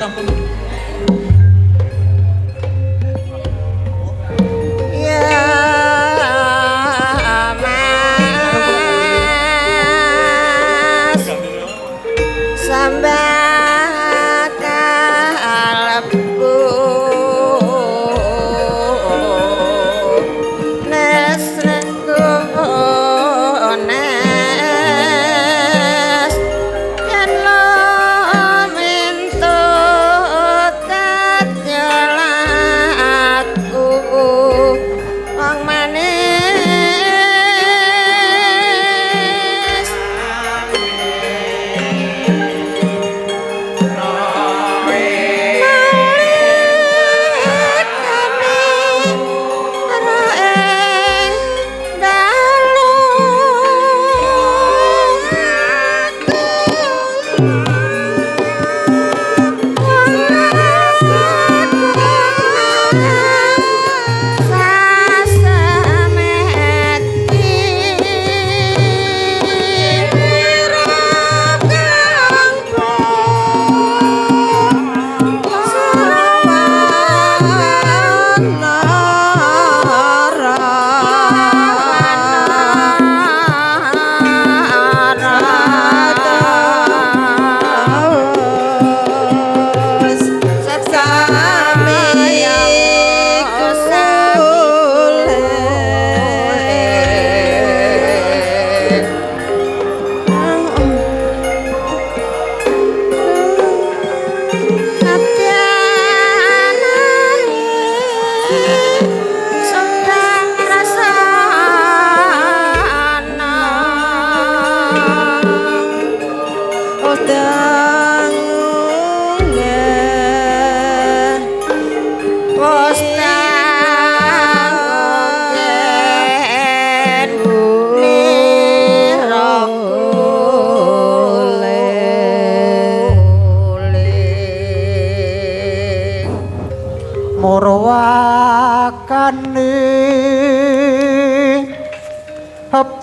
sampun.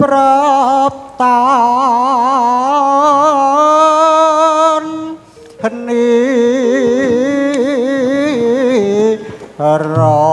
Praptan heni ra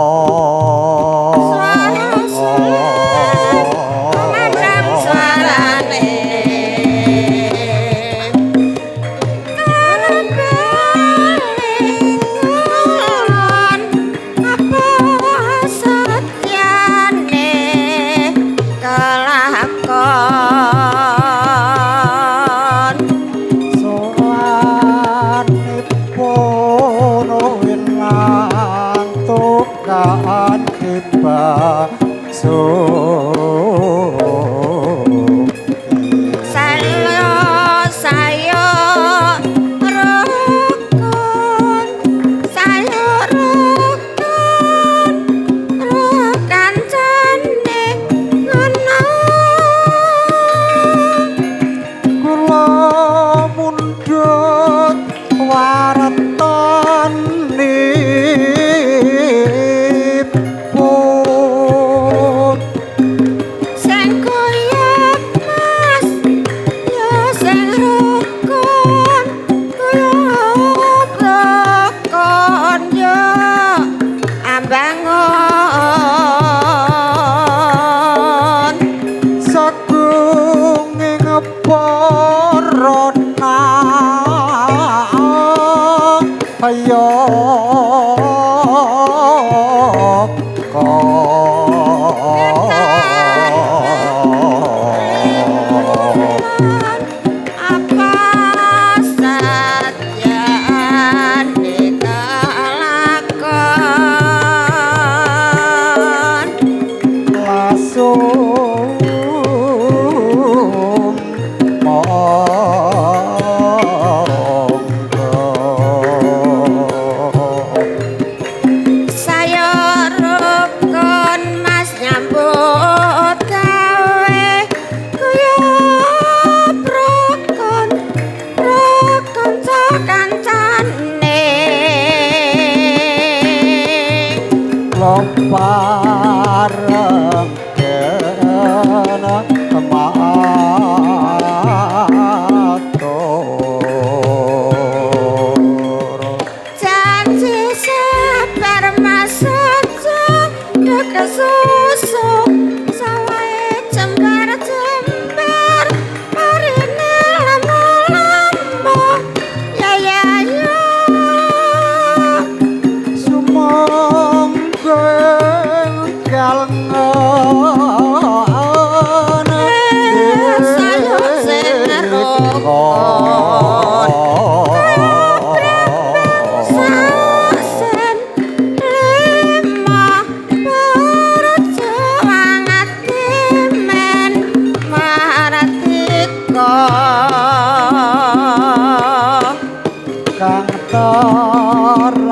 kang terang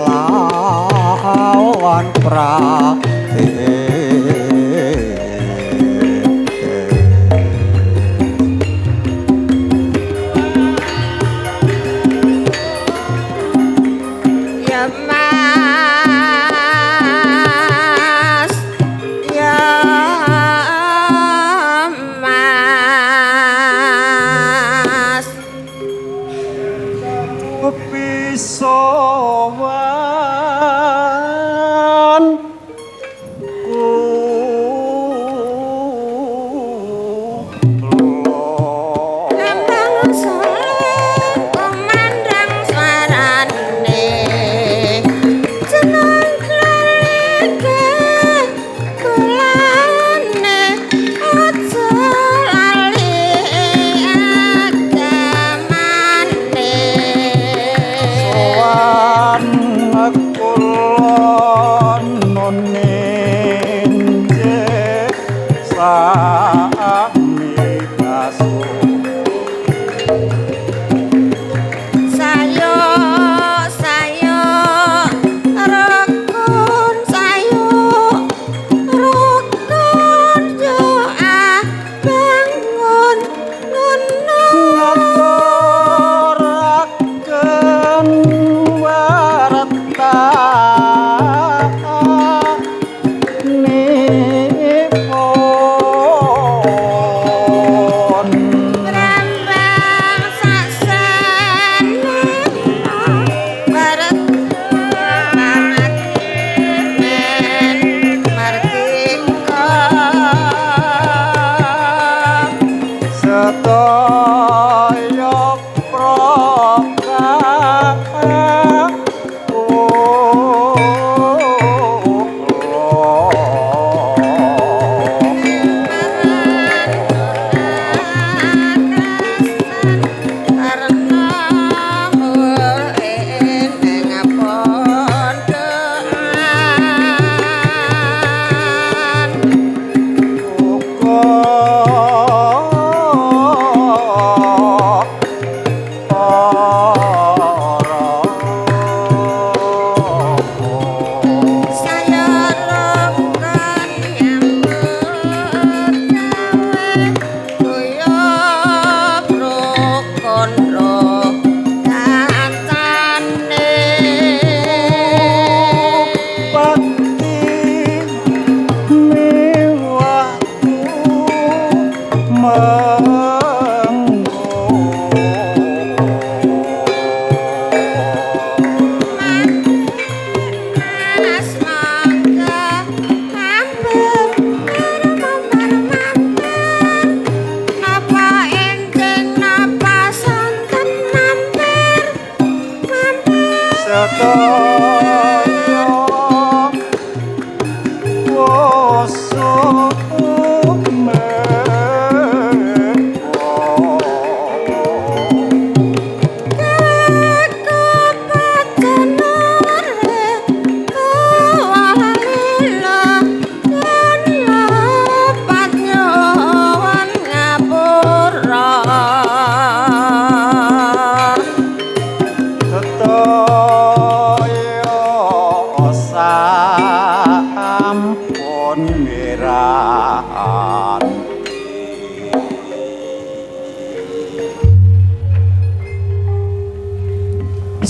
lawan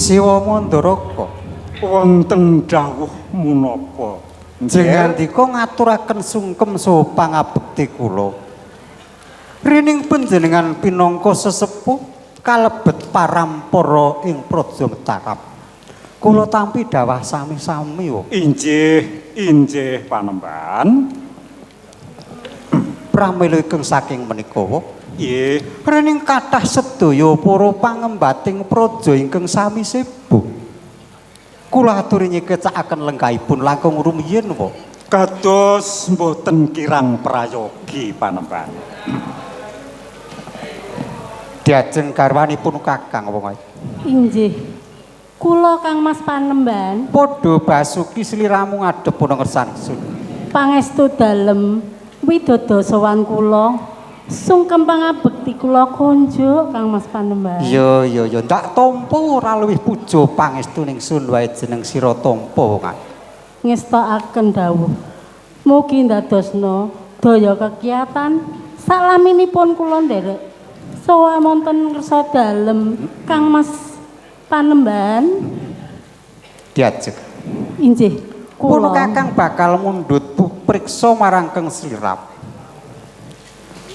Siwa Mandaraka wonten dawuh menapa Jengandika ngaturaken sungkem saha pangabekti kula rining panjenengan pinangka sesepuh kalebet parampara ing praja Mataram kula tampi dawah sami-sami injih Panembahan pramila ingkang saking menika nggih rening kathah sedaya para pangembating praja ingkang sami sibuk kula aturi nyekecakaken lenggahipun langkung rumiyin kados mboten kirang prayogi Panembahan diajeng garwanipun Kakang apa inggih kula Kang Mas Panembahan padha basuki sliramu ngadhep punang kersansun pangestu dalem widodo sowan kula Sungkem pangabekti kula konjuk Kang Mas Panembahan. Yo ndak tampa ora luwih puja pangestuning sun wae jeneng sira tampa wong ayu. Ngestakaken dawuh. Mugi ndadosna daya kegiatan salaminipun kula nderek sowa wonten ngersa dalem Kang Mas Panembahan. Diajeng. Inggih, Kula kula Kakang bakal mundhut priksa marang Kang Slirap.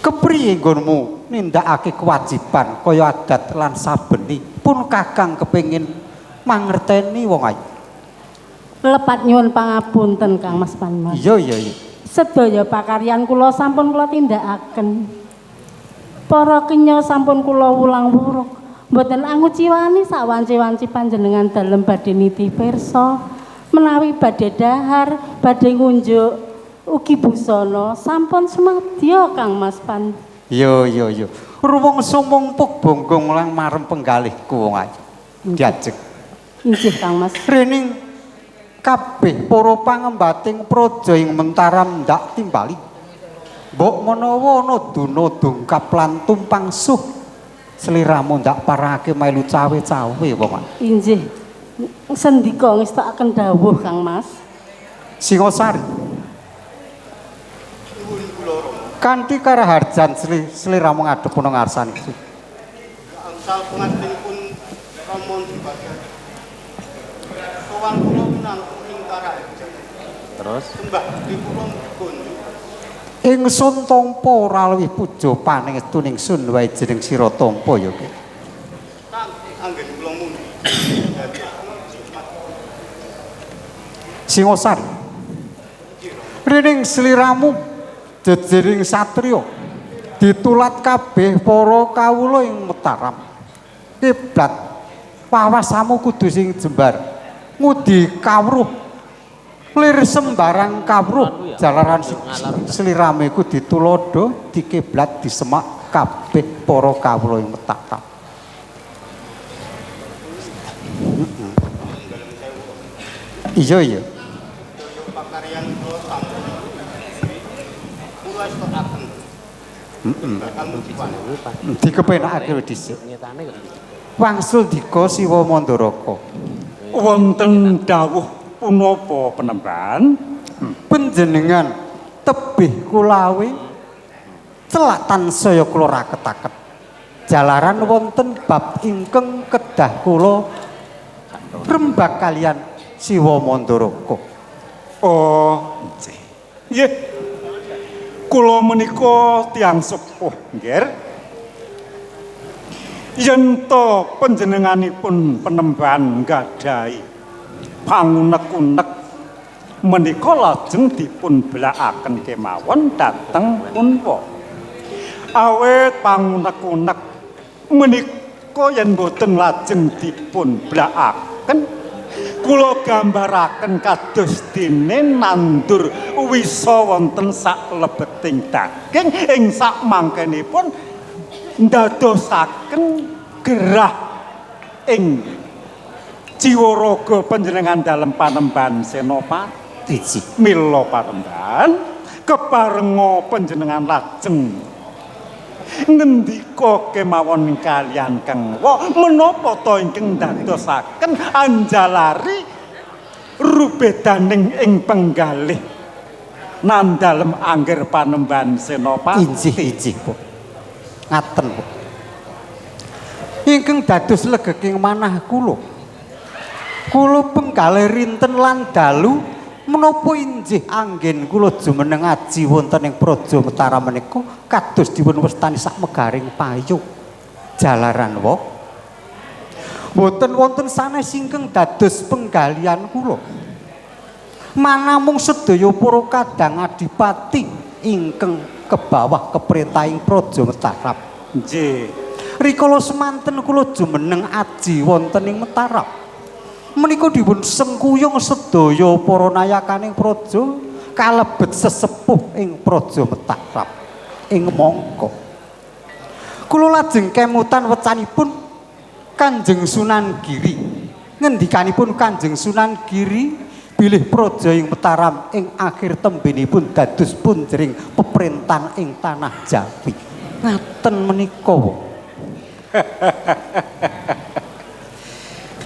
Kepriye nggonmu nindakake kewajiban kaya adat lan sabeni pun Kakang kepengin mangerteni wong ayu. lepat nyuwun pangapunten Kang Mas Panembahan. Iya. Sedaya pakaryan kula sampun kula tindakaken. Para kenya sampun kula wulang-wuruk. Mboten anguciwani sawanci-wanci panjenengan dalem badhe niti pirsa, menawi badhe dahar, badhe ngunjuk ugi busana sampun semadya Kang Mas Pan. Yo. Rumangsa mumpuk bonggong lang marem penggalihku wong ayu. Diajeng. Inggih Kang Mas. Rening kabeh para pangembating praja ing Mentaram ndak timbali. Mbok menawa ana duna dongkap lan tumpang suh sliramu ndak parake melu cawe-cawe wong ayu. Inggih. Sendika ngestakaken dawuh Kang Mas. Singosari. Kanthi karaharjan sliramu ngadhep ana ngarsanipun. Angsal pengatinipun Ramon dibagian. Sowan kula minangka ing karaharjan. Terus sembah dipun gonjuk. Ingsun tampa ora luwih puja pangestuning sun wae jeneng sira tampa ya Ki. Kang anggen kula mundi. Singosari. Rining sliramu jejering satriya ditulat kabeh para kawula ing Mataram. Kiblat pawasamu kudu sing jembar. Ngudi kawruh lir sembarang kawruh jalaran sliramu iku ditulodo dikiblat disemak kabeh para kawula ing Mataram. Iya. Pakaryan kula sampun. Kula stokaken. Bakal mujiban. Dikepenakake dhisik. Wangsul dika Siwa Mandaraka. Wonten dawuh punapa Panembahan? Panjenengan tebih kulawe celak tansaya kula raketaken. Jalaran wonten bab ingkang kedah kula rembag kalian Siwa Mandaraka. Oh, nggih. Kula menika tiyang sepuh, nggih. Yen to panjenenganipun Panembahan nggadhahi pangunek-unek menika lajeng dipun belakaken kemawon dhateng punpa. Awit pangunek-unek menika yen boten lajeng dipun belakaken kula gambaraken kados dene nandur wisa wonten sak lebeting daging ing sak mangkenipun ndadosaken gerah ing jiwa raga panjenengan dalem Panembahan Senopati. Mila Panembahan keparenga panjenengan lajeng ngendika kemawon kalian Kang Wa menapa to ingkang dadosaken anjalari rubedaning ing penggalih nandalem angger Panembahan Senopati. Injih Bu. Ngaten Bu. Ingkang dados legeging manah kula. Kula penggalih rinten lan dalu menapa injih anggen kula jumeneng aji wonten ing Praja Mataram menika kados dipun wastani sak megaring payu. Jalaran wa boten wonten sanes ingkang dados penggalian kula. Manamung sedaya para kadang adipati ingkang kebawah keprintahing Praja Mataram. Nggih. Rikala semanten kula jumeneng aji wonten ing Mataram. Menika dipun sengkuyung sedaya para nayakaning praja kalebet sesepuh ing Praja Mataram ing mangka. Kula lajeng kemutan wecanipun Kanjeng Sunan Giri. Ngendikanipun Kanjeng Sunan Giri bilih praja ing Mataram ing akhir tembenipun dados punjering peperintahan ing tanah Jawi. Ngaten menika.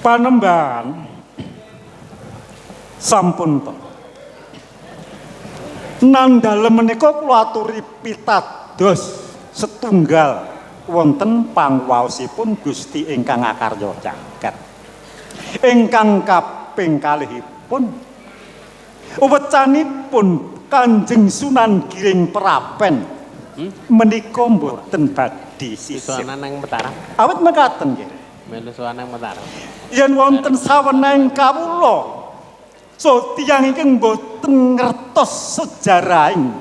Panembahan sampun to. Nandhalem menika kula aturi pitados setunggal wonten pangwaosipun Gusti ingkang akarya jagat. Ingkang kaping kalihipun wecanipun Kanjeng Sunan Giring Prapen menika mboten badhe sisip. Suwana nang Mataram. Awit mekaten nggih. Melu suwana nang Mataram. Yen wonten saweneng kawula so tiyang ingkang mboten ngertos sejarahing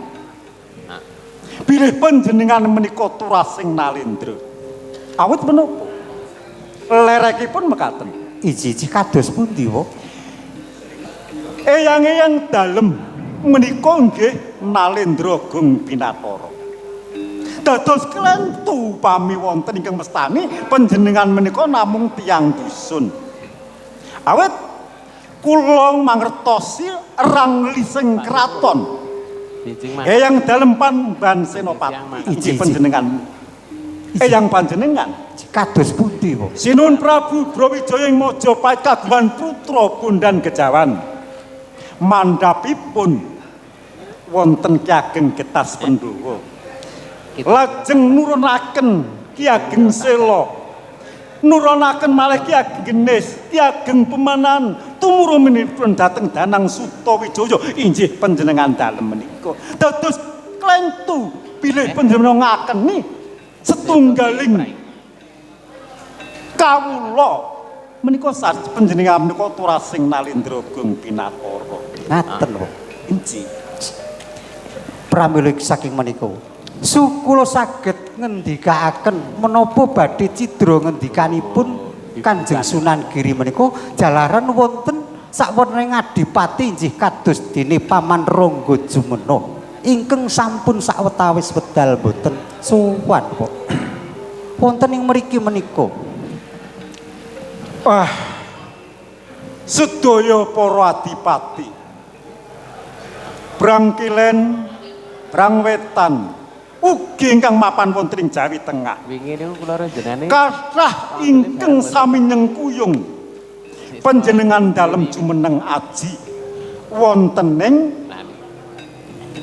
bilih panjenengan menika turasing Nalendra. Awit menapa? Lerekipun mekaten. Iji-iji kados pundi, Wo? Eyang-eyang dalem menika nggih Nalendra Agung Binathara. Dados klentu pami wonten ingkang mestani panjenengan menika namung tiyang dusun. Awit kula mangertosi ranglising kraton. Cicing Mas. Eyang dalem Panban Senopati inggih panjenengan. Eyang panjenengan Kados pundi, Wo? Sinuhun Prabu Brawijaya ing Majapahit kagungan putra Bondan Gejawan. Mandhapipun wonten Ki Ageng Getas Pandhawa. Lajeng nurunaken Ki Ageng Sela. Nurunaken malih Ki Ageng Genis, Ki Ageng Pemanan, tumurunipun dhateng Danang Sutawijaya inggih panjenengan dalem menika. Dados klentu bilih panjenengan ngakeni setunggaling kawula menika panjenengan menika turasing Nalendra Agung Binathara. Ngaten, Wo. Inggih. Pramila saking menika. Kula saged ngendikaaken menapa badhe cidra ngendikanipun Kanjeng Sunan Giri menika jalaran wonten saweneng adipati inggih kados dene Paman Rangga Jumena ingkang sampun sawetawis wedal boten sowan kok. Wonten ing mriki menika. Wah. Sedaya para adipati. Brang Kilen, Brang Wetan, ugi ingkang mapan wonten ing Jawi Tengah. Wingi niku kula renjenane Kathah ingkang sami nyengkuyung panjenengan dalem jumeneng aji wonten ing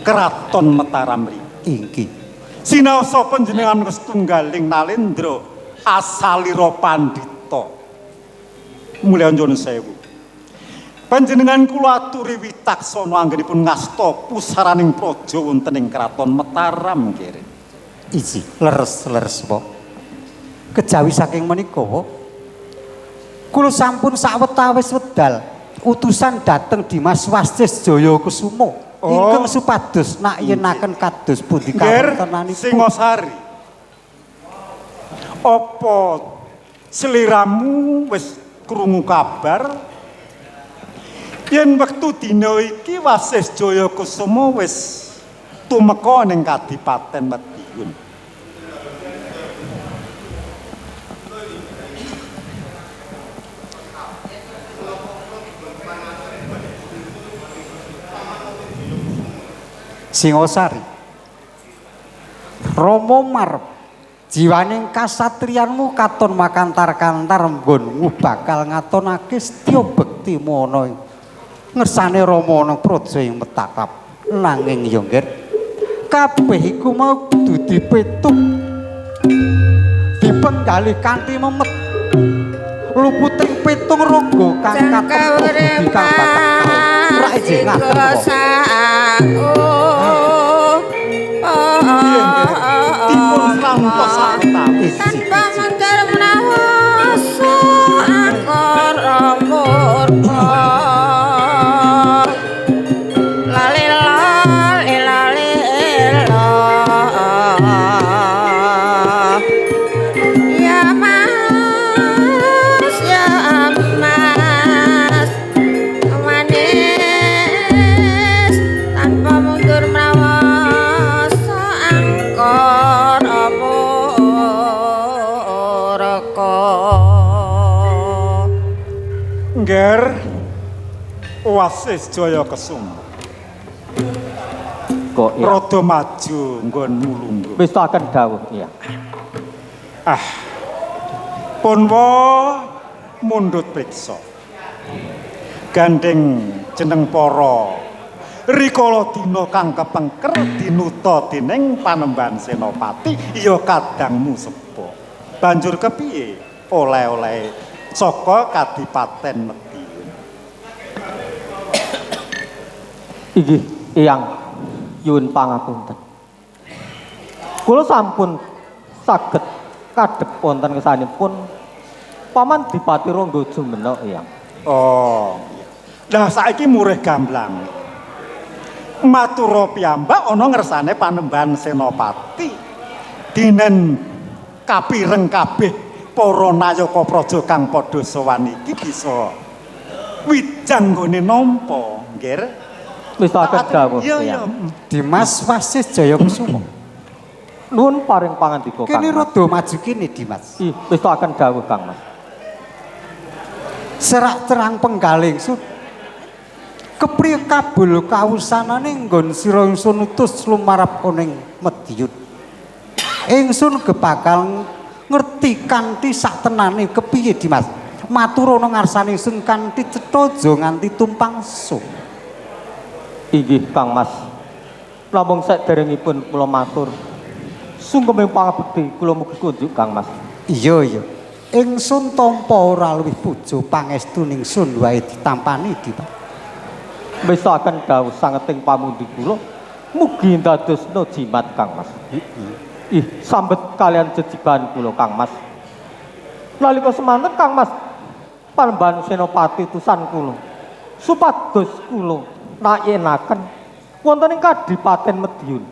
Kraton Mataram mriki. Inggih. Sinaosa panjenengan setunggaling Nalendra asalira pandhita. Mulya nyuwun sewu. Panjenengan kula aturi witaksana anggenipun ngasta pusaraning praja wonten ing Kraton Mataram nggih. Iji leres-leres, Wo. Kejawi saking menika, Wo. Kula sampun sawetawis wedal utusan dhateng Dimas Wastis Jaya Kusuma ingkang supados nakyenaken kados pundi kawontenanipun. Singosari. Apa sliramu wis krungu kabar yen wektu dina iki Wasis Jaya Kusuma wis tumeka ning Kadipaten Madiun? Singosari. Rama marep jiwaning kasatriyanmu katon makantar-kantar nggonmu bakal ngatonake setya bektimu ana ing ngersane Rama ana praja ing Metakap. Nanging ya nggih kabeh iku mau kudu dipetuk dipenggalih kanthi memet luputing pitung rangga kang katempuh budi kang bakal ora ijing ngaten Dipun slantos sawetawis. tanpa mangkar menawaso akor murka lali lali lali ya mas manis tanpa mundur menawaso angkor Ngger Wasis Jaya Kusuma. Monggo iya. Rada maju nggonmu lungguh. Wis akan dawuh iya. Punwa mundhut priksa. Gandeng jeneng para rikala dina kang kepengker dinuta dening Panembahan Senopati ya kadangmu sepo. Banjur kepiye oleh-oleh saka Kadipaten Madiun? Inggih, Eyang nyuwun pangapunten. Kula sampun saged kadhep wonten kesanipun Paman Dipati Rangga Jumena, Eyang. Oh. Lah saiki murih gamblang. Matura piyambak ana ngersane Panembahan Senopati. Dinen kapireng kabeh para nayaka praja kang padha sowan iki bisa wijang nggone nampa, nggih. Wis saged dawuh, Iya. Eyang. Dimas Wasis Jayakusuma. Nuwun paring pangandika Kang. Kene rada maju kene Dimas. Wis akan dawuh Kang Mas. Serak terang penggaling sud. Kepriye kabul kawusanane nggon sira ingsun utus lumarap oning Madiun. Ingsun bakal ngerti kanthi saktenane kepiye Dimas. Matur ana ngarsane ingsun kanthi cetha aja nganti tumpangso. Inggih Kang Mas. Namung saderengipun kula matur sungkem pangabekti kula mugi kunjuk Kang Mas. Iya. Ingsun tampa ora luwih puja pangestu ningsun wae ditampani Dimas. Wis akan dawuh sangeting pamundi kula mugi ndadosna jimat Kang Mas. Sambet kalian jejiban kula Kang Mas. Nalika semanten Kang Mas Panembahan Senopati utusan kula supados kula nayenaken wonten ing Kadipaten Madiun.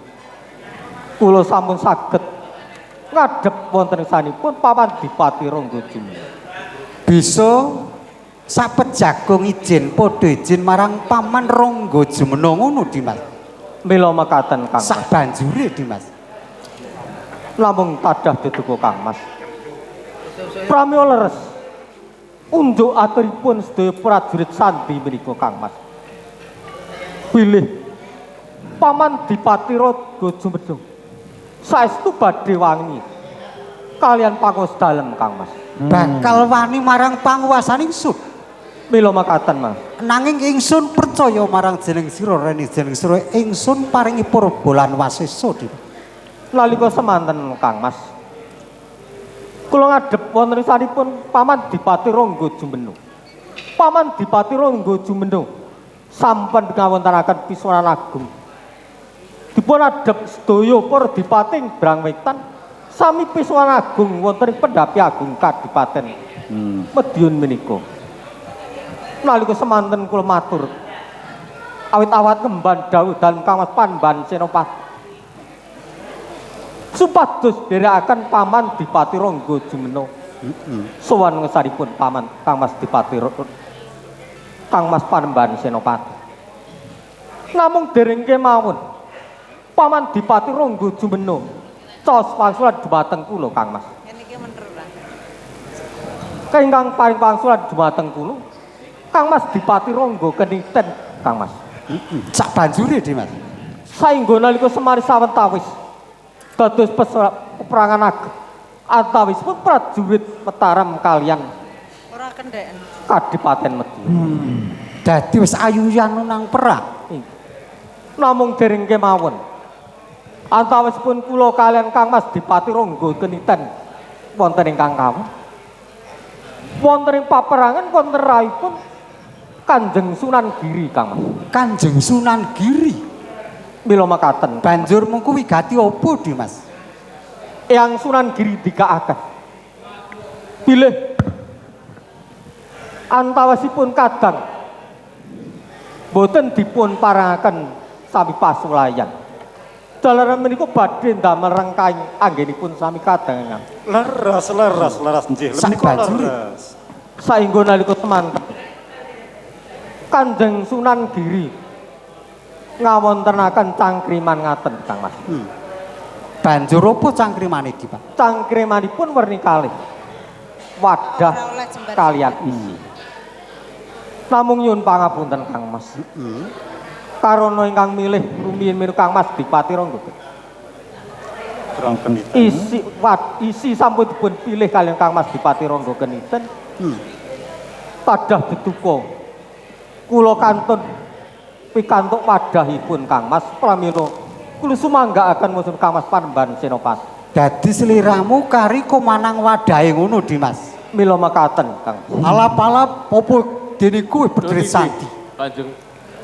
Kula sampun saged ngadhep wonten sanipun Paman Dipati Rangga Jumena. Bisa sapejagong izin padha izin marang Paman Rangga Jumena ngono Dimas. Mila mekaten Kang Mas. Sak banjure Dimas. Namung tadah deduka Kang Mas. Pramila leres unjuk aturipun sedaya prajurit sandi menika Kang Mas. Bilih Paman Dipati Rangga Jumena saestu badhe wangi kalian pangos dalem Kang Mas. Bakal wani marang panguwasan ingsun. Mila makaten Mas. Nanging ingsun percaya marang jeneng sira rene jeneng sira ingsun paringi purba lan wasesa. Nalika semanten Kang Mas. Kula ngadhep wonten sanipun Paman Dipati Rangga Jumena. Paman Dipati Rangga Jumena sampun ngawontenaken pisunan agung. Dipun adhep sedaya para dipating Brangwetan sami pisunan agung wonten ing Pendhapi Agung Kadipaten Madiun menika. Nalika semanten kula matur awit awat ngemban dawuh dalem Kang Mas Panembahan Senopati. Supados derekaken Paman Dipati Rangga Jumena. Sowan ngesanipun Paman Kang Mas Dipati Kang Mas Panembahan Senopati. Namung dereng kemawon Paman Dipati Rangga Jumena caos pangsulan dumateng kula Kang Mas. Niki mener ora. Kaingkang paring pangsulan dumateng kula Kang Mas Dipati Rangga keniten Kang Mas. Sak banjure Dimas. Saengga nalika semari sawetawis dados peperangan ageng antawisipun prajurit Mataram kaliyan Ora kendeken. Kadipaten Madiun. Dadi wis ayuyan nang perang. Namung dereng kemawon antawisipun kula kalian Kang Mas Dipati Rangga keniten wonten ingkang kawon. Wonten ing paperangan wonten raipun Kanjeng Sunan Giri Kang Mas. Kanjeng Sunan Giri. Mila makaten. Banjur mengko wigati apa Dimas? Eyang Sunan Giri dikaaken. Bilih antawisipun kadang boten dipun parangaken sami pasulayan. Dalaran menika badhe ndamel rengkaing anggenipun sami kadangan. Leres nggih. Sak Menika banjure. leres. Saengga nalika semanten Kanjeng Sunan Giri ngawontenaken cangkriman ngaten Kang Mas. Banjur apa cangkrimane Dimas? Cangkrimanipun werni kalih. Wadah Ora oleh jembar. kalian isi. Namung nyuwun pangapunten Kang Mas. Karana ingkang milih rumiyin Kangmas Dipati Rangga. Rangkeniten. Isi sampun dipun pilih kalian Kangmas Dipati Rangga Keniten. Tadah beduka kula kantun pikantuk wadahipun Kangmas pramila kula sumanggaaken musun Kangmas Panembahan Senopati. Dadi sliramu kari komanang wadahe ngono Dimas. Mila makaten Kang. Alap-alap apa dene kuwi Bedrit Sandi. Kanjeng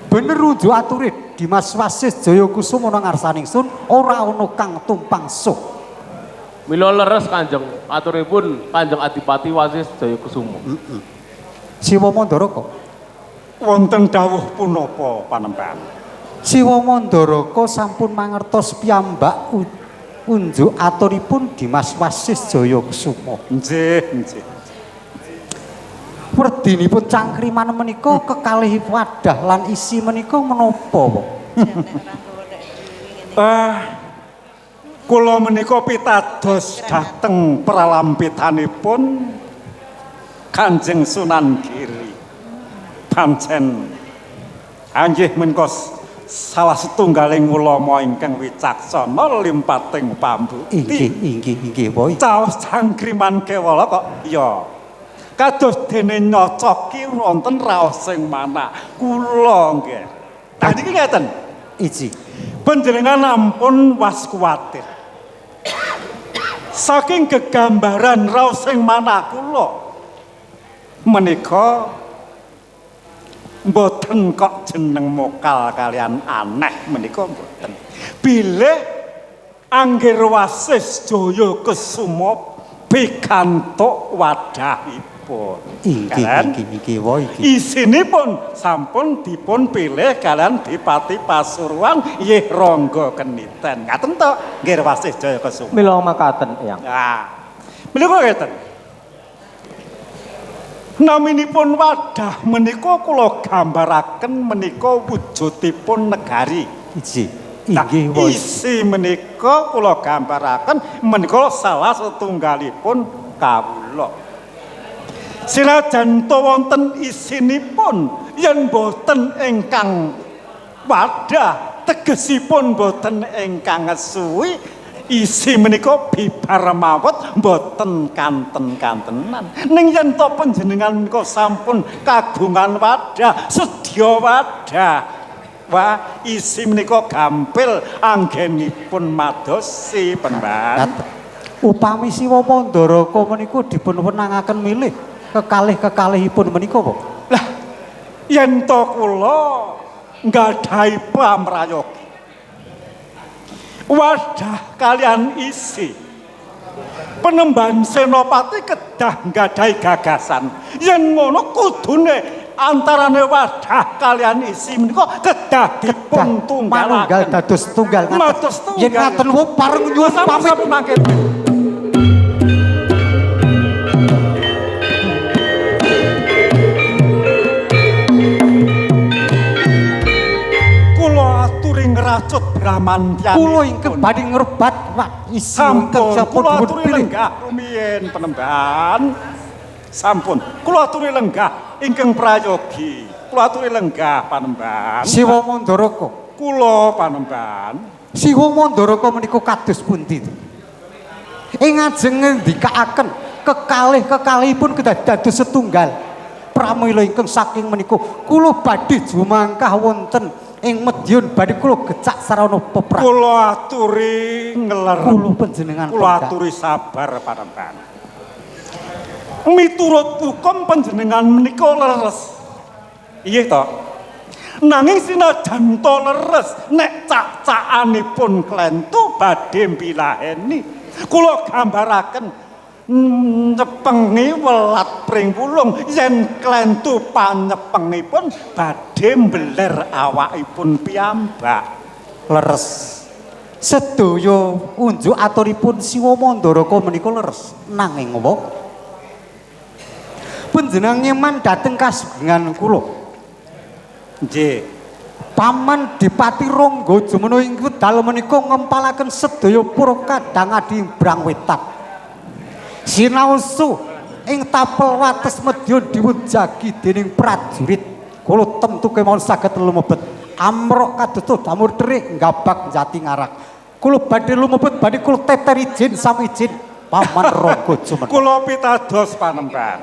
Bener rujuk aturit Dimas Wasis Jaya Kusuma nang ngarsaning sun ora ana kang tumpang suh. mila leres Kanjeng aturipun Kanjeng Adipati Wasis Jaya Kusuma. Siwa Mandaraka. Wonten dawuh punapa Panembahan? Siwa Mandaraka sampun mangertos piyambak unjuk aturipun Dimas Wasis Jaya Kusuma. Nggih. Werdinipun cangkriman menika kekalih wadah lan isi menika menapa, Pak? Kula menika pitados dhateng pralampitanipun Kanjeng Sunan Giri. Pancen anggih menika salah setunggaling ulama ingkang wicaksana limpating pambukti. Inggih, Pak. Caos cangkriman kewala kok ya. Kados dene nyocoki wonten raos sing mana kula nggih. Tadi iki ngeten. Iji. Panjenengan ampun was kuwatir. Saking gegambaran raos sing mana kula menika mboten kok jeneng mokal kalian aneh menika mboten. Bilih Angger Wasis Jaya Kusuma pikantuk wadahipun. Inggih, Pak. Isinipun sampun dipun pilih kalian Dipati Pasuruan Yih Rangga Keniten. Ngaten to, Angger Wasis Jaya Kusuma. Mila makaten, Eyang. Nah, menika ngeten. Naminipun wadah menika kula gambaraken menika wujudipun negari. Iji. Nah, Inggih, Pak. isi menika kula gambaraken menika salah setunggalipun kawula. Senajan to wonten isinipun yen boten ingkang wadah tegesipun boten ingkang suwi isi menika bibar mawet boten kanten-kantenan. Ning yen to panjenengan menika sampun kagungan wadah, sedya wadah. Wah, isi menika gampil anggenipun madosi Panembahan. Upami Siwa Mandaraka menika dipun wenangaken milih kekalih-kekalihipun menika, Pak. Lah, yen to kula nggadahi pamrayogi. Wadah kalian isi. Panembahan Senopati kedah nggadahi gagasan. Yen ngono kudune antarane wadah kalian isi menika kedah dipun tunggalaken. Manunggal dados tunggal ngaten. Mados tunggal. Yen ngaten wong pareng nyuwun pamit mangke. Ngracut Bramantyan. Kula ingkang badhe ngrebat isi ingkang sampun dipun pilih. Rumiyin Panembahan. Sampun. Kula aturi lenggah ingkang prayogi. Kula aturi lenggah Panembahan. Siwa Mandaraka. Kula Panembahan. Siwa Mandaraka menika kados pundi? Ing ajeng ngendikaaken kekalih-kekalihipun kedah dados setunggal. Pramila ingkang saking menika kula badhe jumangkah wonten ing Madiun badhe kula gecak sarana peprang. Kula aturi ngeler. Kula panjenengan kula aturi sabar Panembahan. Miturut hukum panjenengan menika leres. Inggih to. Nanging sinajan to leres nek cak-cakanipun klentu badhe mbilaheni. Kula gambaraken nyepengi welat pring pulung yen klentu panyepengipun badhe mbeler awakipun piyambak. Leres. Sedaya unjuk aturipun Siwa Mandaraka menika leres. Nanging wong panjenengan nyeman dhateng kasugengan kula. Nggih. Paman Dipati Rangga Jumana ing wedal menika ngempalaken sedaya para kadang adi brang wetan. Sinaosu ing tapel wates Madiun diwujagi dening prajurit kula temtu kemawon saged lumebet amrok kadosta damur terik gabak jati ngarak. Kula badhe lumebet badhe kula teter izin sami izin Paman Rangga Jumena. Kula pitados panembahan.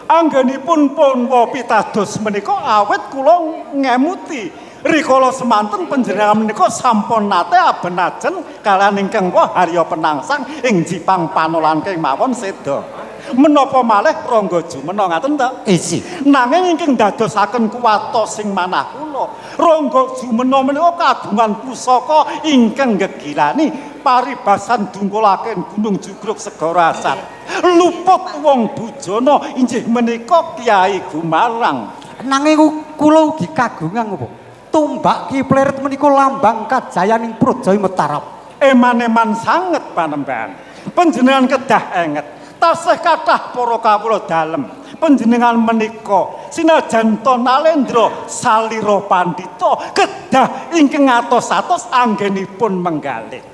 Anggenipun punwa pitados menika awet kula ngemuti rikala semanten panjenengan menika sampun nate abenajen kaliyan ingkang Harya Penangsang ing Jipang Panolan kemawon seda. Menapa malih Rangga Jumena ngaten ta? Isi. Nanging ingkang dadosaken kuwata sing manah kula, Rangga Jumena menika kagungan pusaka ingkang gegirani paribasan dungkulaken Gunung Jugruk Segara Asat. Luput wong bujana inggih menika Kyai Gumarang. Nanging kula ugi kagungan apa? Tombak Ki Pleret menika lambang kajayaning Projaya Mataram. Eman-eman sanget panembahan. Panjenengan kedah enget. Tasih kathah para kawula dalem. Panjenengan menika sinajan to Nalendra salira pandhita kedah ingkang atos-atos anggenipun menggalih.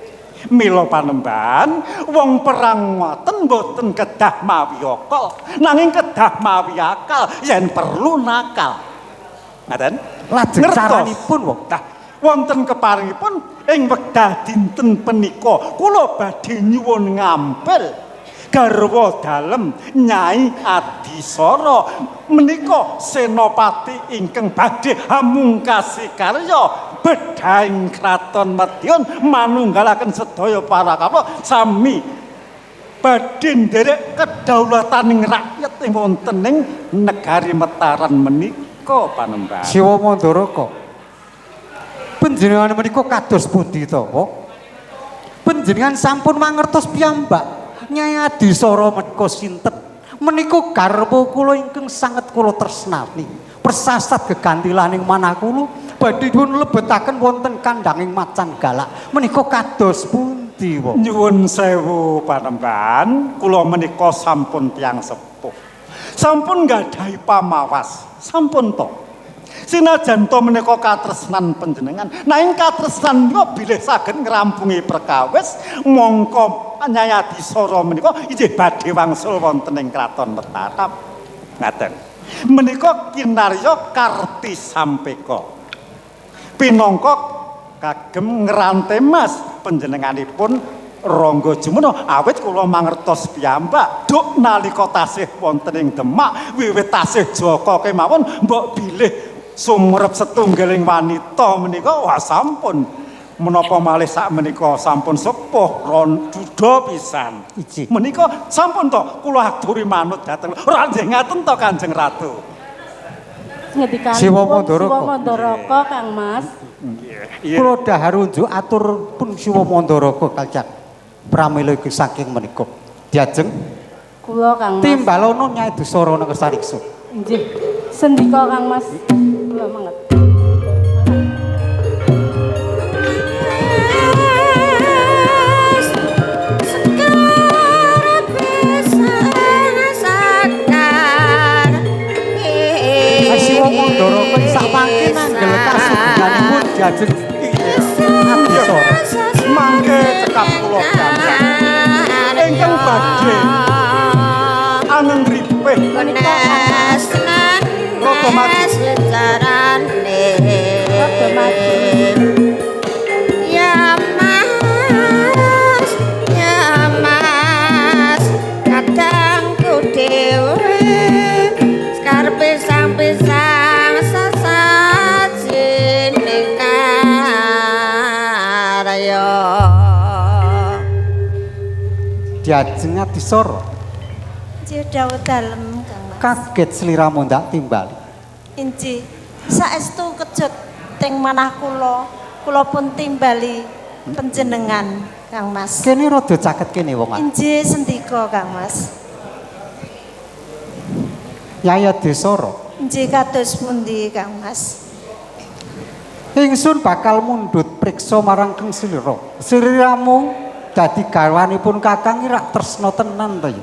Mila panembahan wong perang ngoten boten kedah mawi akal, nanging kedah mawi akal yen perlu nakal. Ngaten? Lajeng caranipun wong Nah, wonten keparingipun ing wekdal dinten punika kula badhe nyuwun ngampil garwa dalem Nyai Adisara menika senopati ingkang badhe hamungkasi karya bedhaing kraton Madyan manunggalaken sedaya para kawula sami badhe nderek kedaulataning rakyat ing wonten ing negari Mataram menika panembahan. Siwa Mandaraka. Panjenengan menika kados pundi to, Panjenengan sampun mangertos piyambak Nyai Adisara menika sinten? Menika garwa kula ingkang sanget kula tresnani. Persasat gegantilaning manah kula badhe dipun lebetaken wonten kandhanging macan galak. Menika kados pundi, Nyuwun sewu panembahan, kula menika sampun tiyang sepuh. Sampun nggadahi pamawas, sampun to. Sinajan to menika katresnan panjenengan, nanging katresnan menika bilih saged ngrampungi perkawis, mongko Nyai Adisara menika inggih badhe wangsul wonten ing kraton Mataram. Ngaten. Menika kinarya Karti Sampeka. Pinangka kagem ngrantemas panjenenganipun Rangga Jumena awit kula mangertos piyambak duk nalika tasih wonten ing Demak wiwit tasih Jaka kemawon mbok bilih sumrep setunggaling wanita menika wah sampun menapa malih sak menika sampun sepuh duda pisan. Menika sampun to kula aturi manut dhateng ranjing ngaten to Kanjeng Ratu. Siwa Mandaraka Kang Mas. Kula dahar unjuk atur pun Siwa Mandaraka kalcak pramila iki saking menika. Diajeng Kula Kang Mas. Timbalono Nyai Adisara nang Sariksa. Nggih. Sendika Kang Mas. Kula manget. Mandaraka sak mangke nanggel kasugenganipun diajeng Adisara. Mangke cekap kula piyambak. Ingkang badhe aneng ripih menika rada maju sejarane Rada maju. Ya mas kadangku dhewe skarpe pisang sasajine karya Diajeng Adisara. Dawa dalem Kang Mas. Kaget sliramu ndak timbali. Inji saestu kejut teng manah kula pun timbali panjenengan Kang Mas. Kene rada caket kene wong. Inji sendika Kang Mas. Nyai Adisara. Inji kados pundi Kang Mas? Ingsun bakal mundhut priksa marang Kang Slira. Sliramu dadi garwanipun Kakang rak tresna tenan to ya.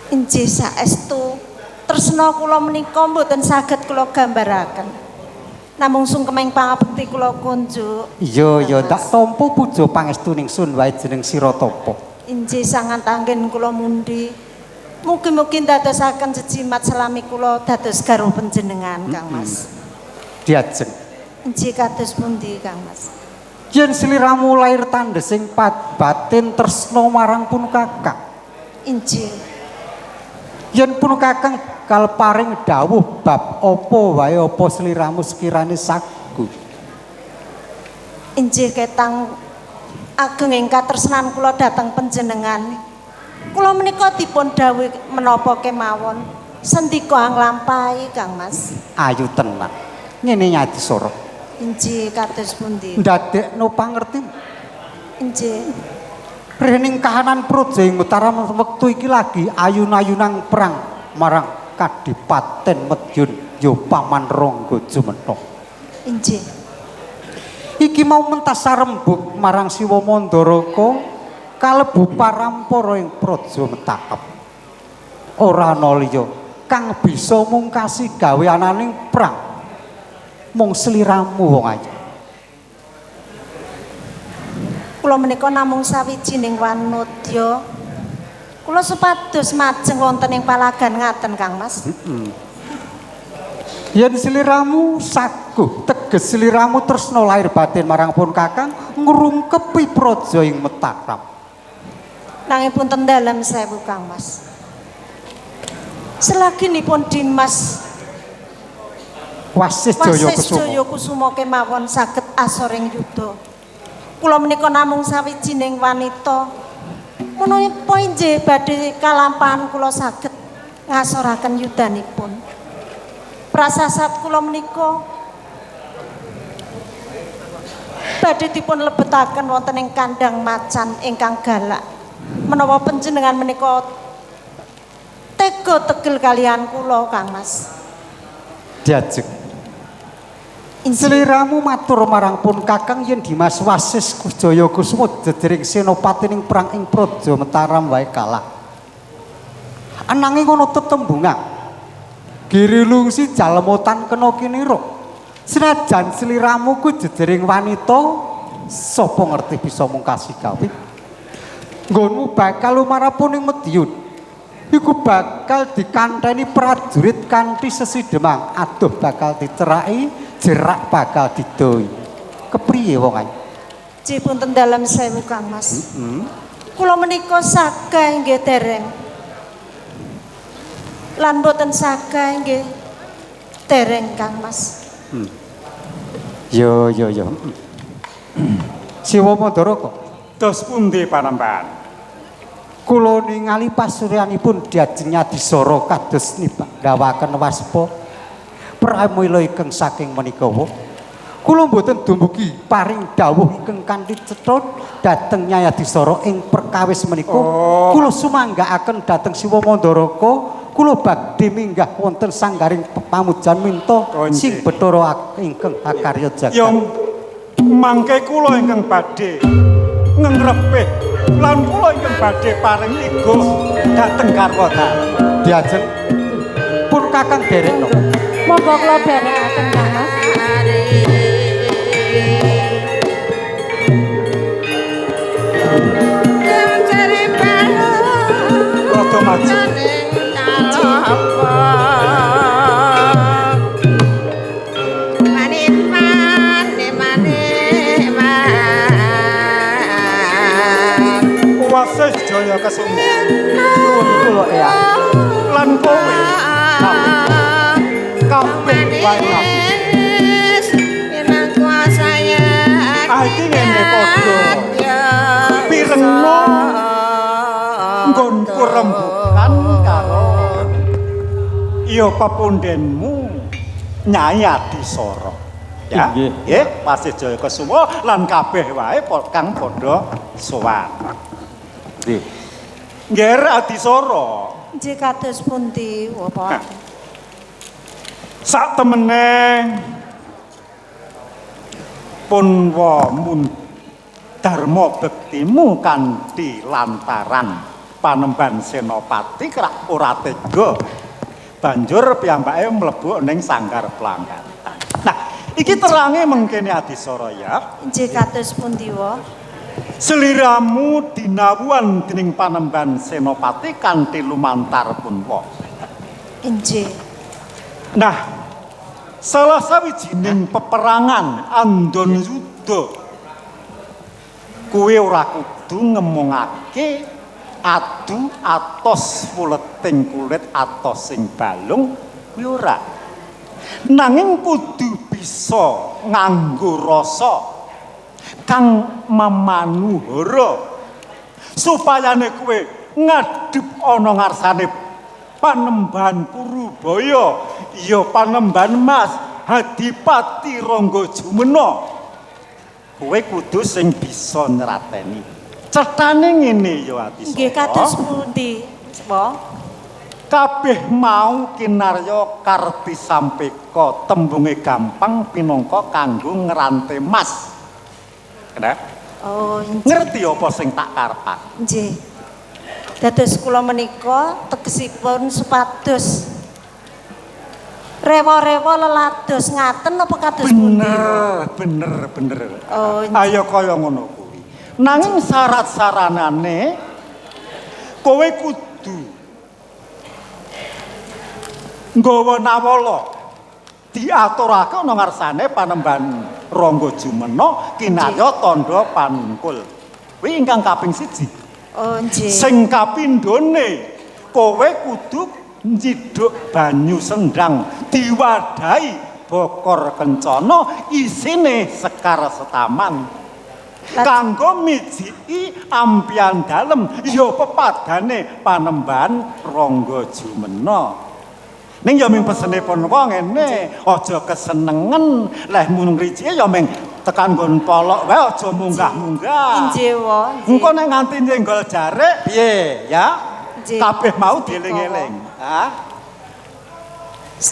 Inji saestu tresna kula menika mboten saged kula gambaraken. Namung sungkeming pangabekti kula kunjuk. Iya ndak tampa puja pangestuning sun wae jeneng Siratapa. Inji sangan tanggen kula mundi. Mugi-mugi ndadosaken jejimat salami kula dados garwa panjenengan Kang Mas. Diajeng. Inggih kados pundi Kang Mas? Yen sliramu lair tandhesing batin tresna marang pun kakang. Inggih. Yen pun kakang kal paring dawuh bab apa wae apa sliramu sekirane sagu. Inggih ketang ageng ing katresnan kula dhateng panjenengan. Kula menika dipun dawuh menapa kemawon sendika nglampahi Kang Mas. Ayu tenan. Ngene Nyadi Soro. Inggih kados pundi? Ndadekno pangerti. Inggih. Rening kahanan Praja ing Utara wektu iki lagi ayun-ayunang perang marang Kadipaten Medyun ya Paman Rangga Jumena. Inggih. Iki mau mentas sarembug marang Siwa Mandaraka kalebu parampara ing Praja Metakep. Ora ana liya kang bisa mungkasi gaweananing perang. Mung sliramu wong ayu. Kula menika namung sawijining wanodya. Kula supados majeng wonten ing palagan ngaten Kang Mas. Yen sliramu saguh teges sliramu tresna lahir batin marang pun kakang ngrungkepi praja ing Mataram. Nanging punten dalem sewu Kang Mas. Selaginipun Dimas Wasis Jaya Jaya Kusuma kemawon saged asoring yuda. Kula menika namung sawijining wanita. Menapa inggih badhe kalampahan kula saged ngasoraken yudanipun. Prasasat kula menika badhe dipun lebetaken wonten ing kandhang macan ingkang galak. Menawa panjenengan menika tega tegel kalian kula Kang Mas. Diajeng. Sliramu matur marang pun kakang yen Dimas Wasis Jaya Kusuma jejering senopatining perang ing Praja Mataram wae kalah. Ananging ana tetembungan Giri lungsi jalemotan kena kinira. Senajan sliramu ku jejering wanita sapa ngerti bisa mungkasi gawe. Nggonmu bakal lumarapun ing Medyun. Iku bakal dikanteni prajurit kanthi sesidemang aduh bakal diceraki jerak bakal didoi. Kepriye wong ayu? Punten dalem sewu Kang Mas. Kula menika saga nggih dereng. Lan boten saga nggih dereng Kang Mas. Yo. Siwa Mandaraka. Dos pundi panembahan? Kula ningali pasuryanipun Diajeng Nyadisara kados nindakaken waspa pramila ingkang saking menika. Kula mboten dumugi paring dawuh ingkang kanthi cetha dhateng Nyadisara ing perkawis menika. Kula sumanggaaken dhateng Siwa Mandaraka, kula badhe minggah wonten sanggaring pamujan minta sing Bathara ingkang akarya jagat. Ya mangke kula ingkang badhe ngengrepih lan kula ingkang badhe paring igo dhateng Karwata. Diajeng pun kakang derekno. Monggo kula derekaken Kang Mas. Rada maju. Wasis Jaya Kusuma. Nuwun kula eyang. Lan kowe kabeh wae. Iki ngene padha. Pirengno nggonku rembugan karo iya pepundenmu Nyai Adisara. Ya, nggih, Wasis Jaya Kusuma lan kabeh wae kang padha sowan. Nggih. Nggih Adisara. Nggih kados pundi, Bapak? Sak temene pun wamun dharma bektimu kanthi lantaran Panembahan Senopati krak ora tega. Banjur piyambake mlebu ning sanggar pelanggan. Nah, iki terange mengkene Adisara ya. Nggih kados pundi, Wa? Sliramu dinawuhan dening Panembahan Senopati kanthi lumantar punwa. Inggih. Nah, salah sawijining peperangan andon yuda kuwi ora kudu ngemongake adu atos kuleting kulit atos sing balung kuwi ora nanging kudu bisa nganggo rasa kang mamanuhara supayane kowe ngadhep ana ngarsane Panembahan Purubaya iya Panembahan Mas Hadipati Rangga Jumena kowe kudu sing bisa nrateni cetane ngene ya Ati Nggih kados pundi, Sepo? kabeh mau kinarya karti sampeka tembunge gampang pinangka kanggo ngrante mas kena Oh, ngerti apa sing tak karepake nggih. Dados kula menika tegesipun supados rewa-rewa lelados ngaten apa kados pundi? bener. Oh, Ayo kaya ngono kuwi. Nanging syarat-saranane kowe kudu nggawa nawala diaturake ana ngarsane Panembahan Rangga Jumena kinarya tandha panungkul. Kuwi ingkang kaping 1. Oh, nggih. Sing kapindhone kowe kudu ncidhuk banyu sendang diwadahi bokor kencana isine sekar setaman kanggo mijiki ampian dalem ya pepadane Panembahan Rangga Jumena ning ya ming pesene pun wong ngene aja kesenengen leh munung rijike ya ming tekan nggon polok wae aja munggah-munggah Inggih wa. engko nek nganti nyenggol jarek piye ya Nggih. kabeh mau dieling-eling ha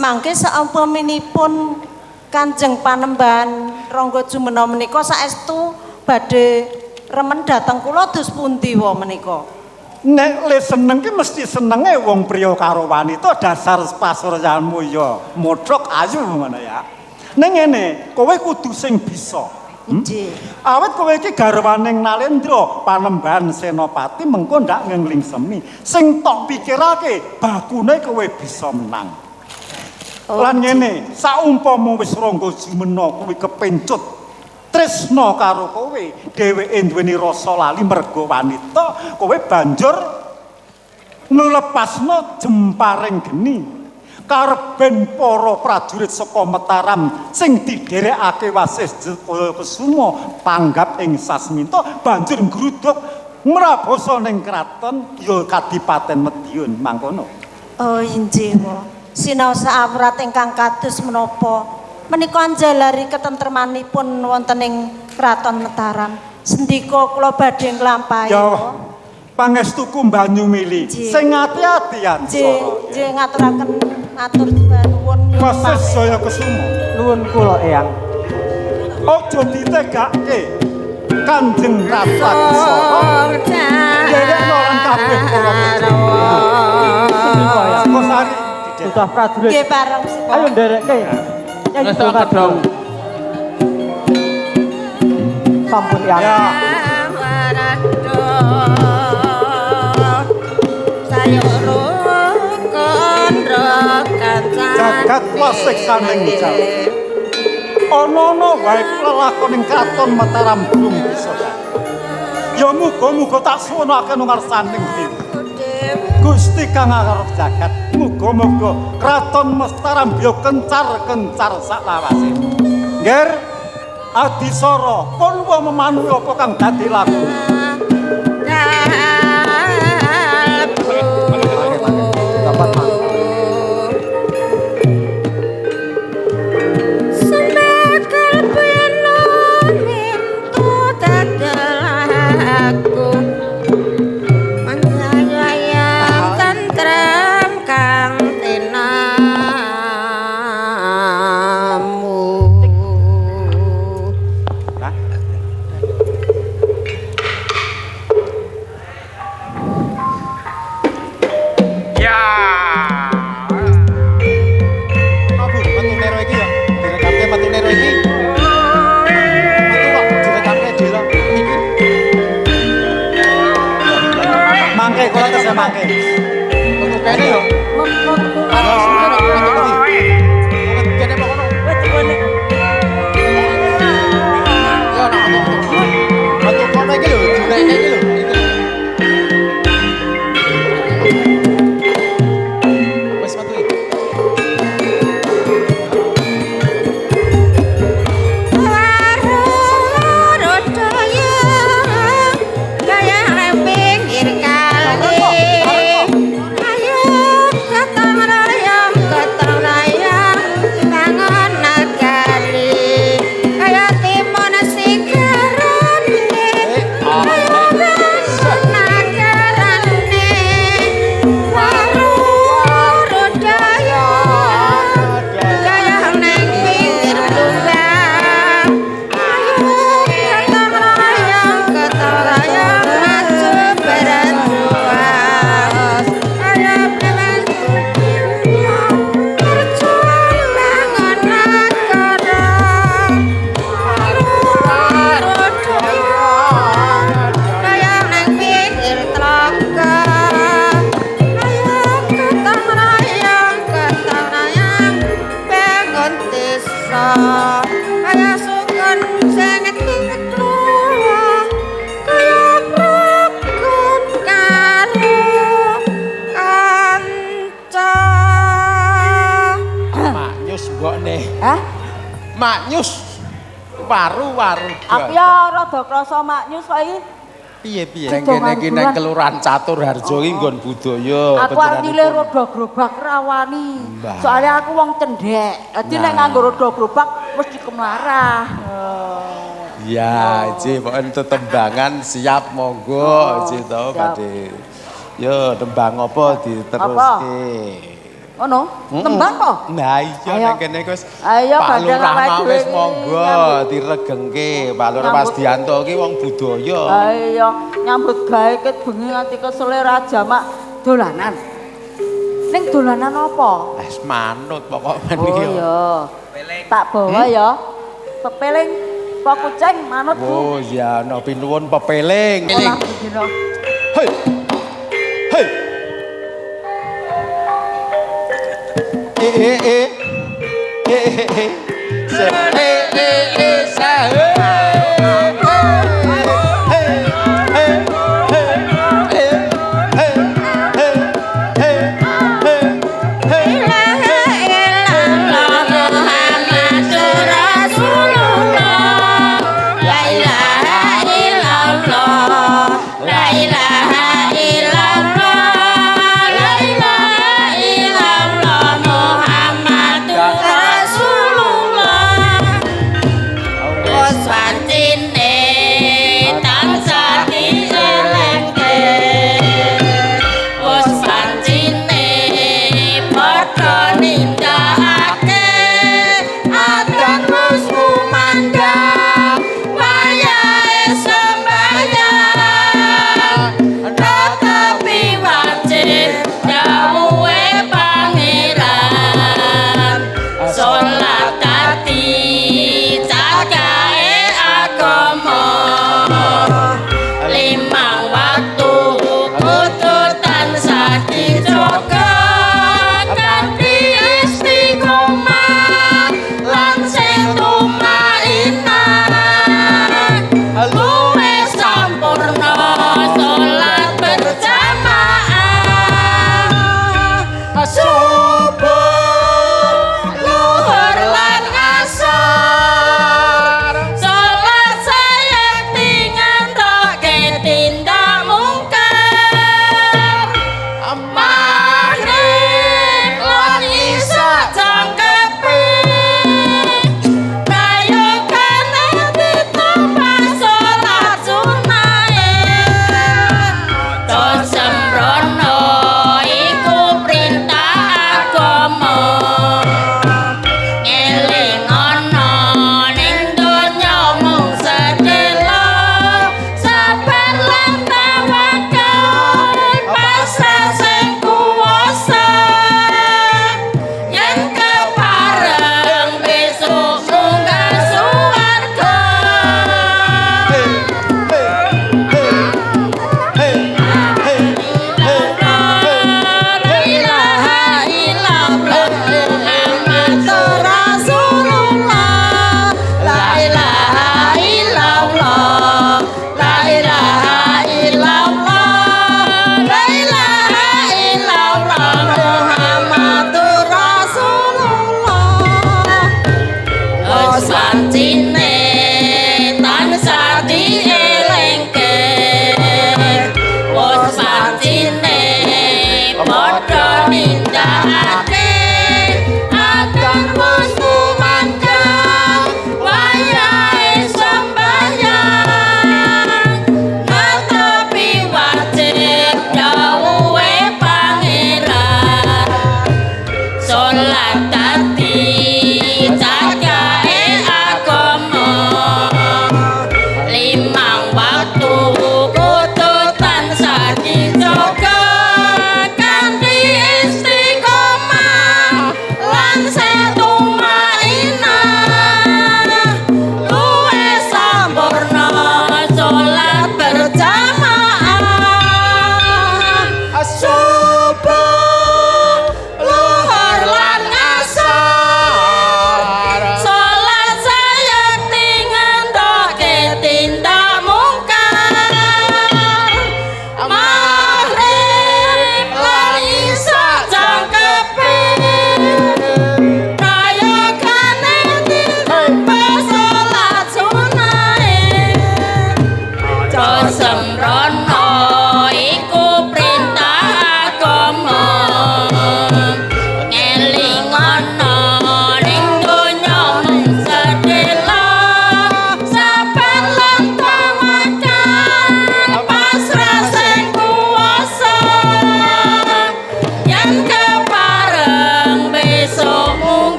Mangke saumpaminipun Kanjeng Panembahan Rangga Jumena menika saestu badhe remen dhateng kula dus pundi wa menika? nek le seneng ki mesti senenge wong priya karo wanita dasar pasuryanmu ya modhok ayu ngono ya ning ngene kowe kudu sing bisa Nggih. awet kowe iki garwaning Nalendra Panembahan Senopati mengko ndak ngengling semi sing tok pikirake bakune kowe bisa menang lan ngene saumpama wis Rangga Jumena kuwi kepencut tresna karo kowe dheweke duweni rasa lali merga wanita kowe banjur nglepasno jemparing geni karben para prajurit saka Mataram sing diderekake Wasis Kusuma panggap ing Sasminta banjur ngruduk mrabosa ning kraton ya Kadipaten Medion mangkono. Oh, inggih wa. Sinaos awrat ingkang kados menapa menika anjalari ketentremanipun wonten ing Kraton Mataram. Sendika kula badhe nglampahi. Ya pangestuku banyu mili sing ati-ati Nggih, nggih ngaturaken matur nuwun. Wasis Jaya Kusuma. Nuwun kula Eyang. Aja ditegake Kanjeng Ratu Abisara. Derekno lan kabeh para Sari Sudah prajurit. Nggih bareng sipun. Ayo nderekke. Nyanyi Wis tak dong. Sampun Eyang. ya. Jagat wasik saning jal. Ana-ana wae lelakon ing Kraton Mataram belum bisa. Ya muga-muga tak suwunake nang ngarsaning dhewe. Gusti kang ngarep jagat, muga-muga Kraton Mataram biya kencar-kencar saklawase. Nggih, Adisara, pun wa memanui apa kang dadi laku. Dapat mang. Mangke kula tesih mangke. Kene yo. Kene pokoke. kaya sukun sangat kekeluar kaya prakon karo kanca. Maknyus mbok nih. Hah? Maknyus. Waru-waru. Aku ya rada krasa maknyus kok iki. Piye-piye? Neng kene iki neng Kelurahan Caturharjo iki nggon budaya. Aku arep nyilih roda gerobak rawani. Soalnya aku wong cendhek. Dadi nek nganggo roda gerobak mesti kemlarah. Ya, Ci, pokoke tetembangan siap monggo, Ci to badhe. Yo, tembang apa diteruske? Ngono? Tembang kok? Nah, iya nang kene wis Ayo Pak badhe Lurah awake mau dhewe wis iki monggo diregengke. Pak Lurah Pasdianto iki wong budaya. Ayo nyambut gawe ket bengi nganti kesele ra jamak dolanan. Ning dolanan apa? Wis manut pokok men Oh iki. iya. Tak bawa ya. Pepeling kok kucing manut Bu. Oh iya, no pinuwun pepeling. Olah dina. Hei. Hei.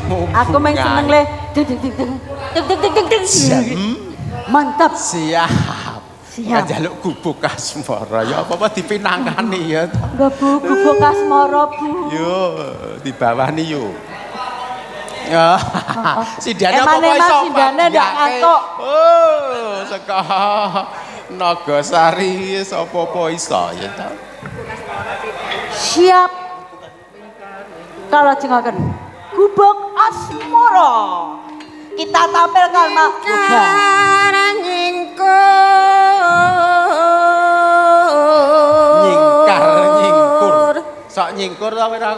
Aku meng seneng le. Mantap. Siap. Siap. Njaluk gubuk asmara ya apa-apa dipinangkani ya. Lho Bu, gubuk asmara Bu. Yo, dibawani yo. Ya. Sindane apa Emane iso? sindane ndak antuk. Oh, saka Nagasari sapa-apa iso ya ta. Siap. Kalau jengaken gubuk asmara. Kita tampilkan Mak Yoga. Nyingkur. Sok nyingkur ta ora.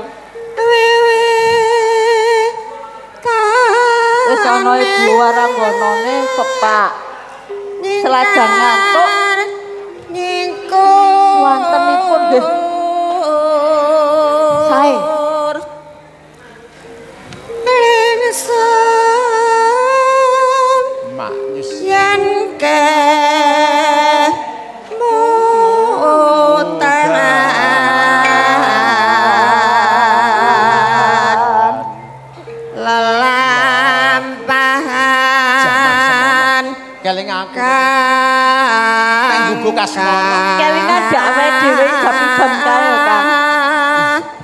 Wis ana ibu waranggonane pepak. Selajang ngantuk. Wontenipun nggih. Sae. Mak nyus. Yen ke mutaran lelampahan Keling aku. Nang gubuk asmara. Kelingan dawe dhewe jam jam kae kan.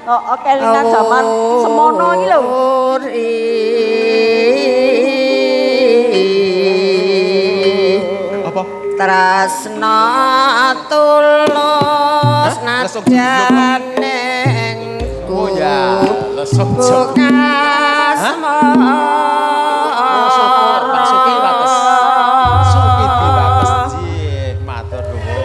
Oh, kelingan zaman semono iki lho. Apa? Tresna tulus najaning Oh ya, lesok jok. Masuki batas. Suki di batas jih, matur nuwun.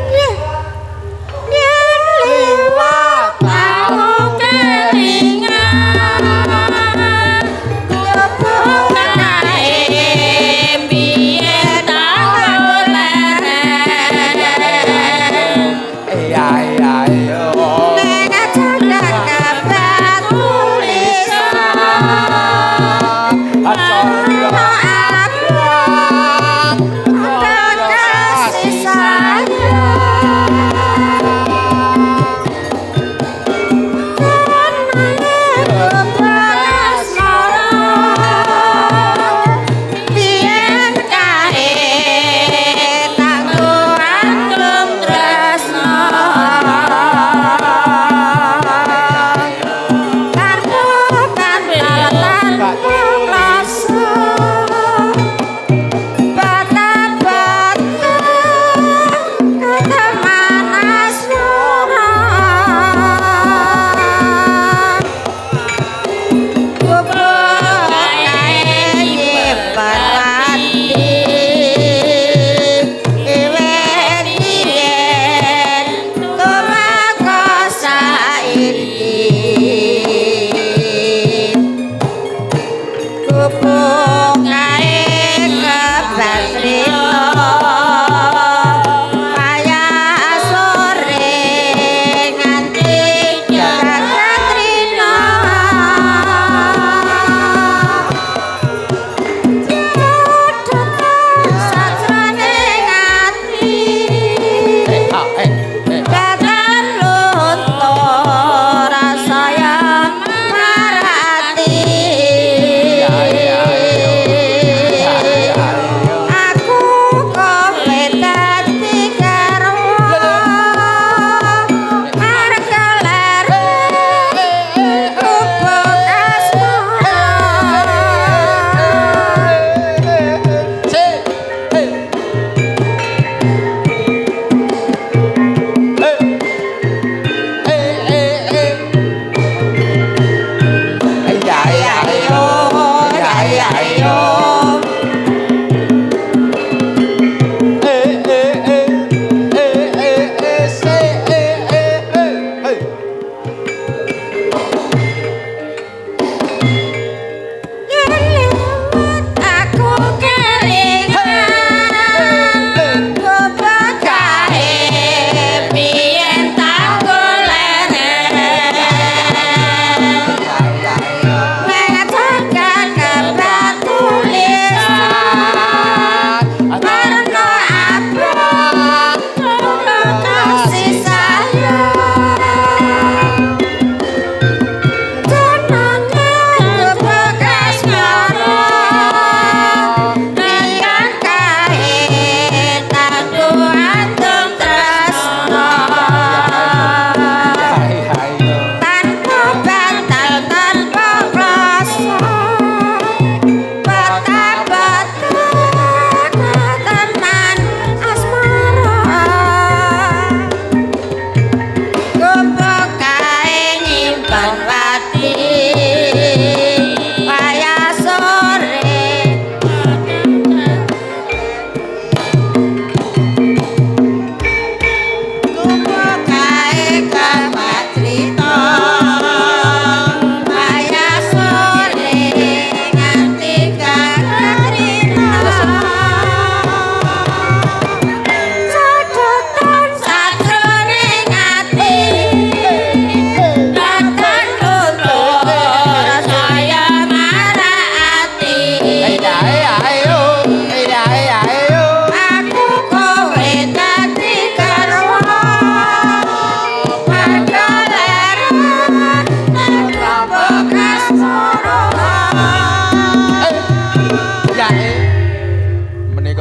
Liwat aku kelingan kebukae biyen aku lereng iya iya iya. nek candhak kabar tulisan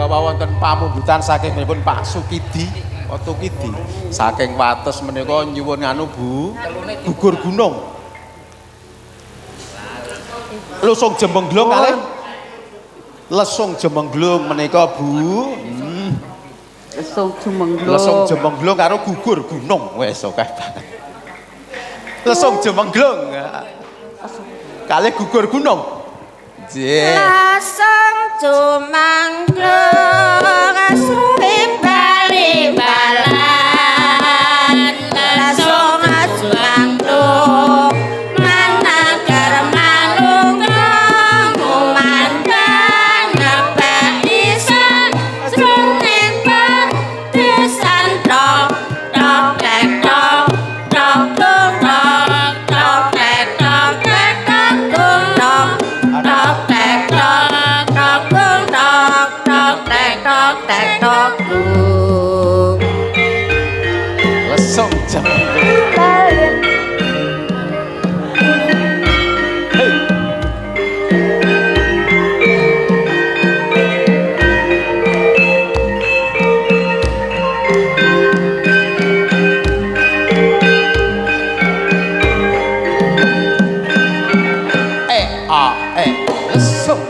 menawa wonten pamundutan saking pun Pak Sukidi, Otukidi saking wates menika nyuwun nganu Bu, gugur gunung. Lesung Jemengglung kalih. Lesung Jemengglung menika Bu. Lesung Jemengglung. Lesung Jemengglung karo gugur gunung wis akeh banget. Lesung Jemengglung. Kalih gugur gunung. Nggih. Lesung Jemengglung suwi bali balan. Lesung Jemengglung manakar malungkung umandang nebak isan sruning petisan tok tok tek tok tok tung tok tok tek tok tek tok tung tok tok tek tok tok tung tok tok tek tok tek tok tung. Lesung Jemengglung. Lesung.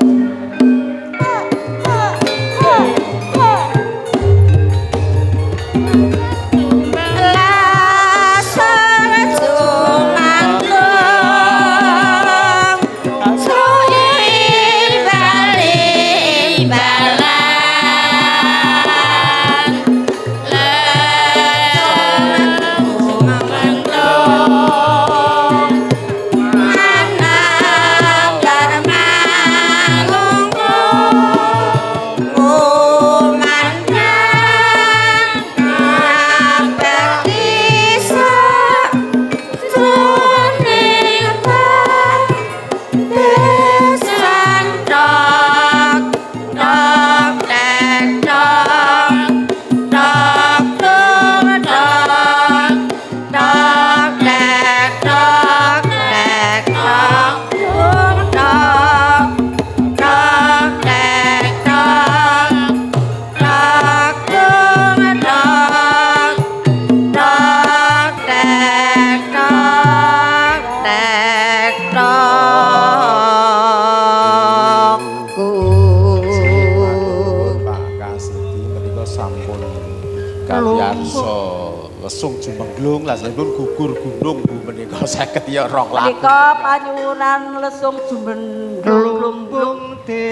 Lesung Jemengglung lajengipun gugur gunung Bu menika 50 ya rong lagu. Menika panyuwunan Lesung Jemengglung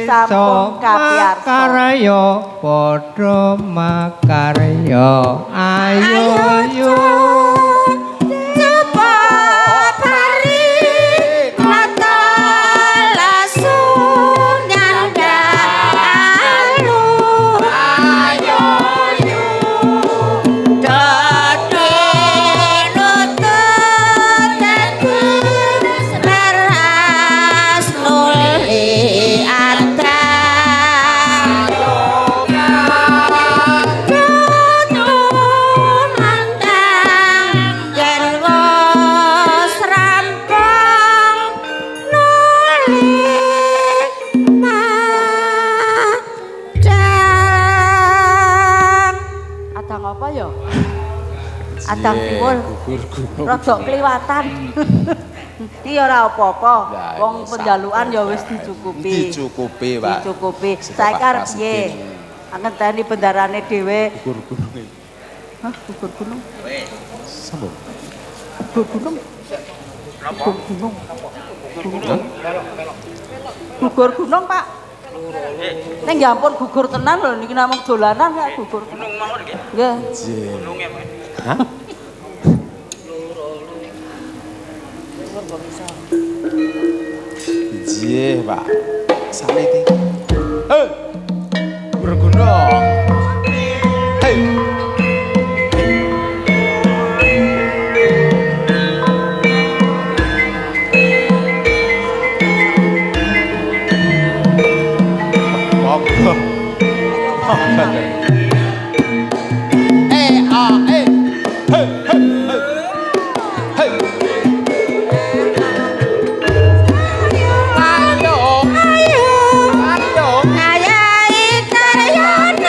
sampun kapiyarsa. Makarya padha makarya ayo yo. Adang tiwul rada kliwatan. Iki ora apa-apa. Wong penjalukan ya wis dicukupi. Dicukupi, Pak. Dicukupi. Saiki arep piye? Ngenteni bendarane dhewe. Gugur gunung. Hah, gugur gunung? Sambung. Gugur gunung. Gugur gunung. Gugur gunung, Pak. Ning ya ampun gugur tenan lho niki namung dolanan kok gugur. Gunung mawon nggih. Nggih. Gununge, Pak. Hah? Nggih, Pak. Saliti. Hei. Bergunung. Hei. Monggo. Ayo, ayo, ayo,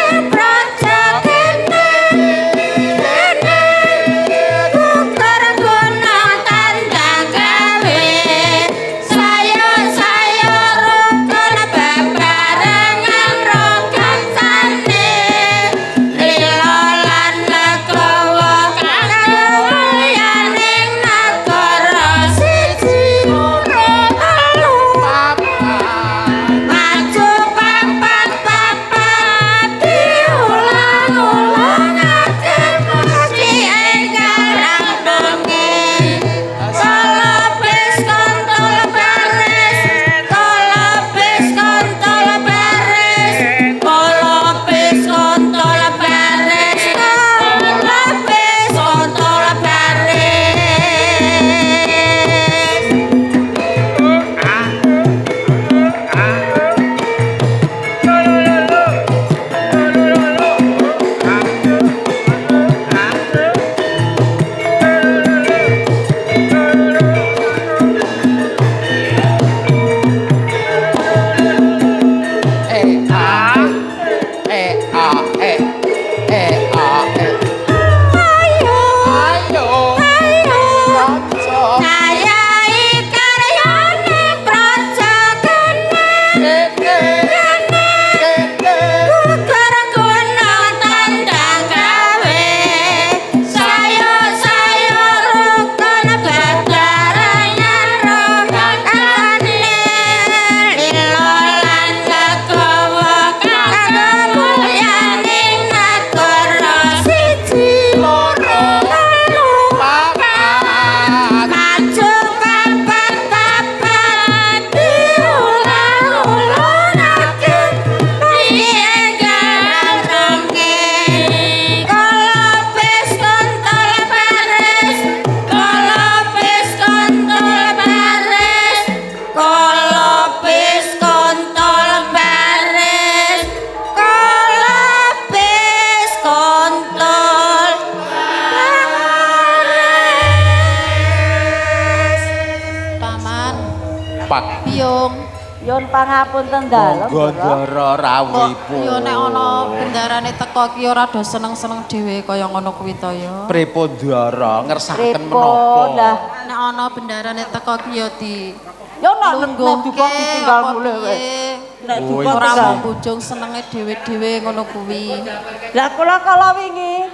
Biyung. Yun pangapunten dalem. Monggo Ndara rawuhipun. Yo nek ana bendarane teko ki ora do seneng-seneng dhewe kaya ngono kuwi to ya. Pripun Ndara ngersakaken Pripun, menapa? lah. Nek ana bendarane teko ki ya di Yo nek duka ditinggal mulih wae. Nek duka ora tinggal. mau bojong senenge dhewe-dhewe ngono kuwi. Lah kula kala wingi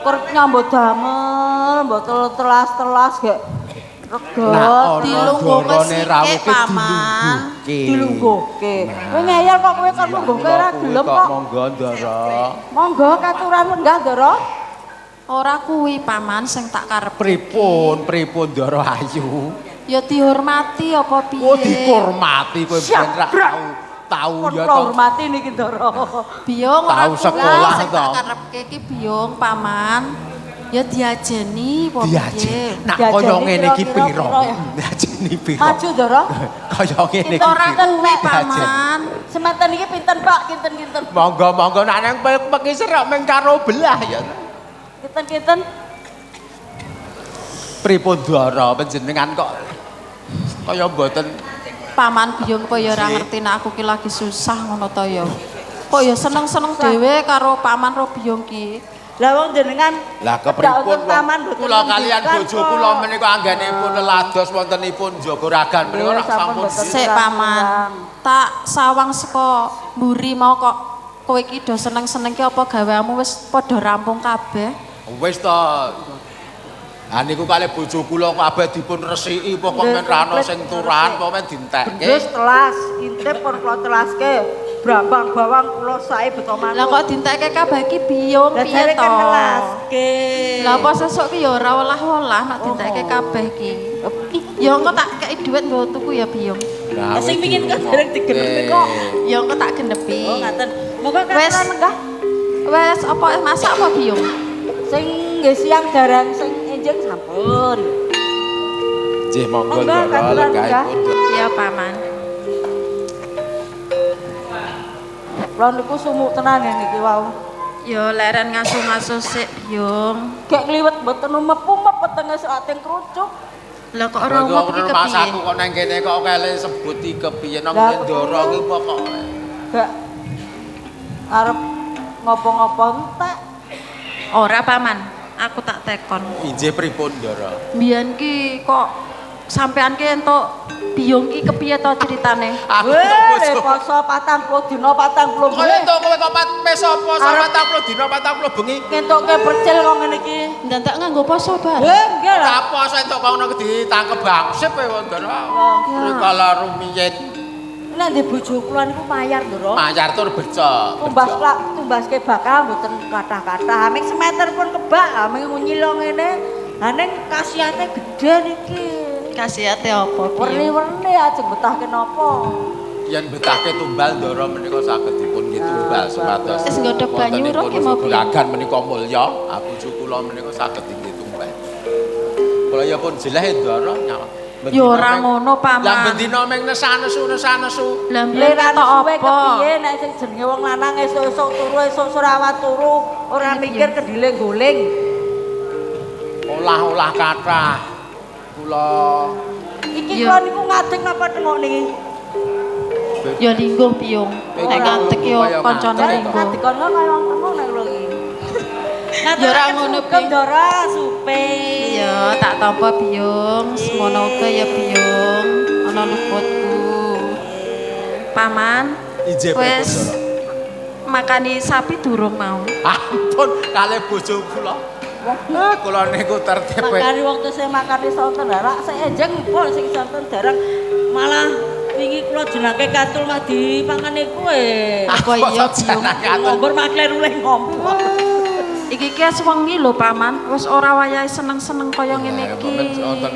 kur nyambut damel, mbok telas-telas gek rega dilungguhke rawuhe paman. Dilungguhke. Kowe ngeyel kok kowe kon lungguhke ora gelem kok. Monggo Ndara. Monggo katuran lenggah Ndara. Ora kuwi paman sing tak karep. Pripun Ndara ayu. Ya dihormati apa piye? Oh dihormati kowe ben ra tau ya to. Hormati niki Ndara. Biyung ora Tahu sekolah sing to. tak karepke iki biyung paman. Ya diajeni apa piye? Nak kaya ngene iki piro? Diajeni piro? Maju Ndara. Kaya ngene iki. Ora kuwi paman. Semanten iki pinten Pak? Kinten-kinten. Monggo nak nang pengisir kok mung karo belah ya. Kinten-kinten. Pripun Ndara panjenengan kok kaya mboten Paman biyung kok ya ora ngerti nek aku ki lagi susah ngono to ya. Kok ya seneng-seneng dhewe karo paman ro biyung ki. Lah wong jenengan lah kepripun paman mboten kula kalian bojo kula menika anggenipun lelados wontenipun jaga ragan menika rak sampun sik paman. Tak sawang saka mburi mau kok kowe iki do seneng-seneng ki apa gaweamu wis padha rampung kabeh. Wis to. Ha niku kalih bojo kula kabeh dipun resiki pokoke men ra ana sing turahan pokoke dientekke. Wis telas, intip pun kula telaske. Brambang bawang kula sae beto manuk. Lah kok dientekke kabeh iki biyung piye to? Telaske. Lah apa sesuk ki ya ora olah-olah nek dientekke kabeh ki. Ya engko tak kei dhuwit nggo tuku ya biyung. Lah sing pengin kan dereng digenepi kok. Ya engko tak genepi. Oh ngaten. Moga katuran lenggah. Wes apa masak apa biyung? Sing nggih siang darang sing enjing sampun. Nggih monggo Ndara lenggahipun. Ya paman. Lah niku sumuk tenan niki wau. Ya leren ngasu-ngasu sik biyung. Gek kliwet mboten umep-umep wetenge sok ating krucuk. Lah kok ora umep iki kepiye? Masaku kok nang kene kok kele sebut iki kepiye nang Ndara iki pokoke. Gak arep ngopo-ngopo entek. Ora paman, aku tak tekon. Injih pripun Ndara? Mbiyen ki kok sampean ki entuk biyung ki kepiye to critane? Weh, poso 40 dina 40 Kok entuk kowe kok peso poso 40 dina 40 bengi? Ngentukke percil kok ngene iki. Ndak nganggo poso bareng. Nggih lah. Ora poso entuk kono ditangkep bangsip kowe Ndara. Rikala rumiyin. Nek ndek bojo kula niku mayar Ndara. Mayar tur becok. Tumbaske bakal mboten kathah-kathah. Aming semeter pun kebak, aming nyilo ngene. Ha ning kasiate gedhe niki. Kasiate apa? Werni-werni ajeng betahke napa? Yen betahke tumbal Ndara menika saged dipun nggih tumbal supados. Wis nggodhog banyu ro ki mau Juragan menika mulya, bojo kula menika saged nggih tumbal. Kula ya pun jeleh Ndara nyawang. Ya ora ngono paman. Lah bendina meng nesanesu. Lah mbiyen tok apa? Kepiye nek sing jenenge wong lanang esuk-esuk turu esuk serawat turu ora mikir kedile goling. Olah-olah kathah. Kula Iki kula niku ngadeg napa tengok niki? Ya lingguh biyung. Nek ngadeg ya kancane lingguh. Ngadeg kono kaya wong tengok nek lho iki. Ya ora ngono pi. Ndara supe. Ya tak tampa biyung, semono uga ya biyung. Ana luputku. Paman. Injih wis makani sapi durung mau. Ampun kalih bojo kula. Kula niku tertib. Makani waktu saya makani sonten darak saya enjeng pun sing sonten darang malah wingi kula jenake katul mah dipangane kowe. Apa iya biyung? Ngombor makler oleh ngompo. Iki ki wengi lho paman, wis ora wayahe seneng-seneng kaya ngene iki. Wonten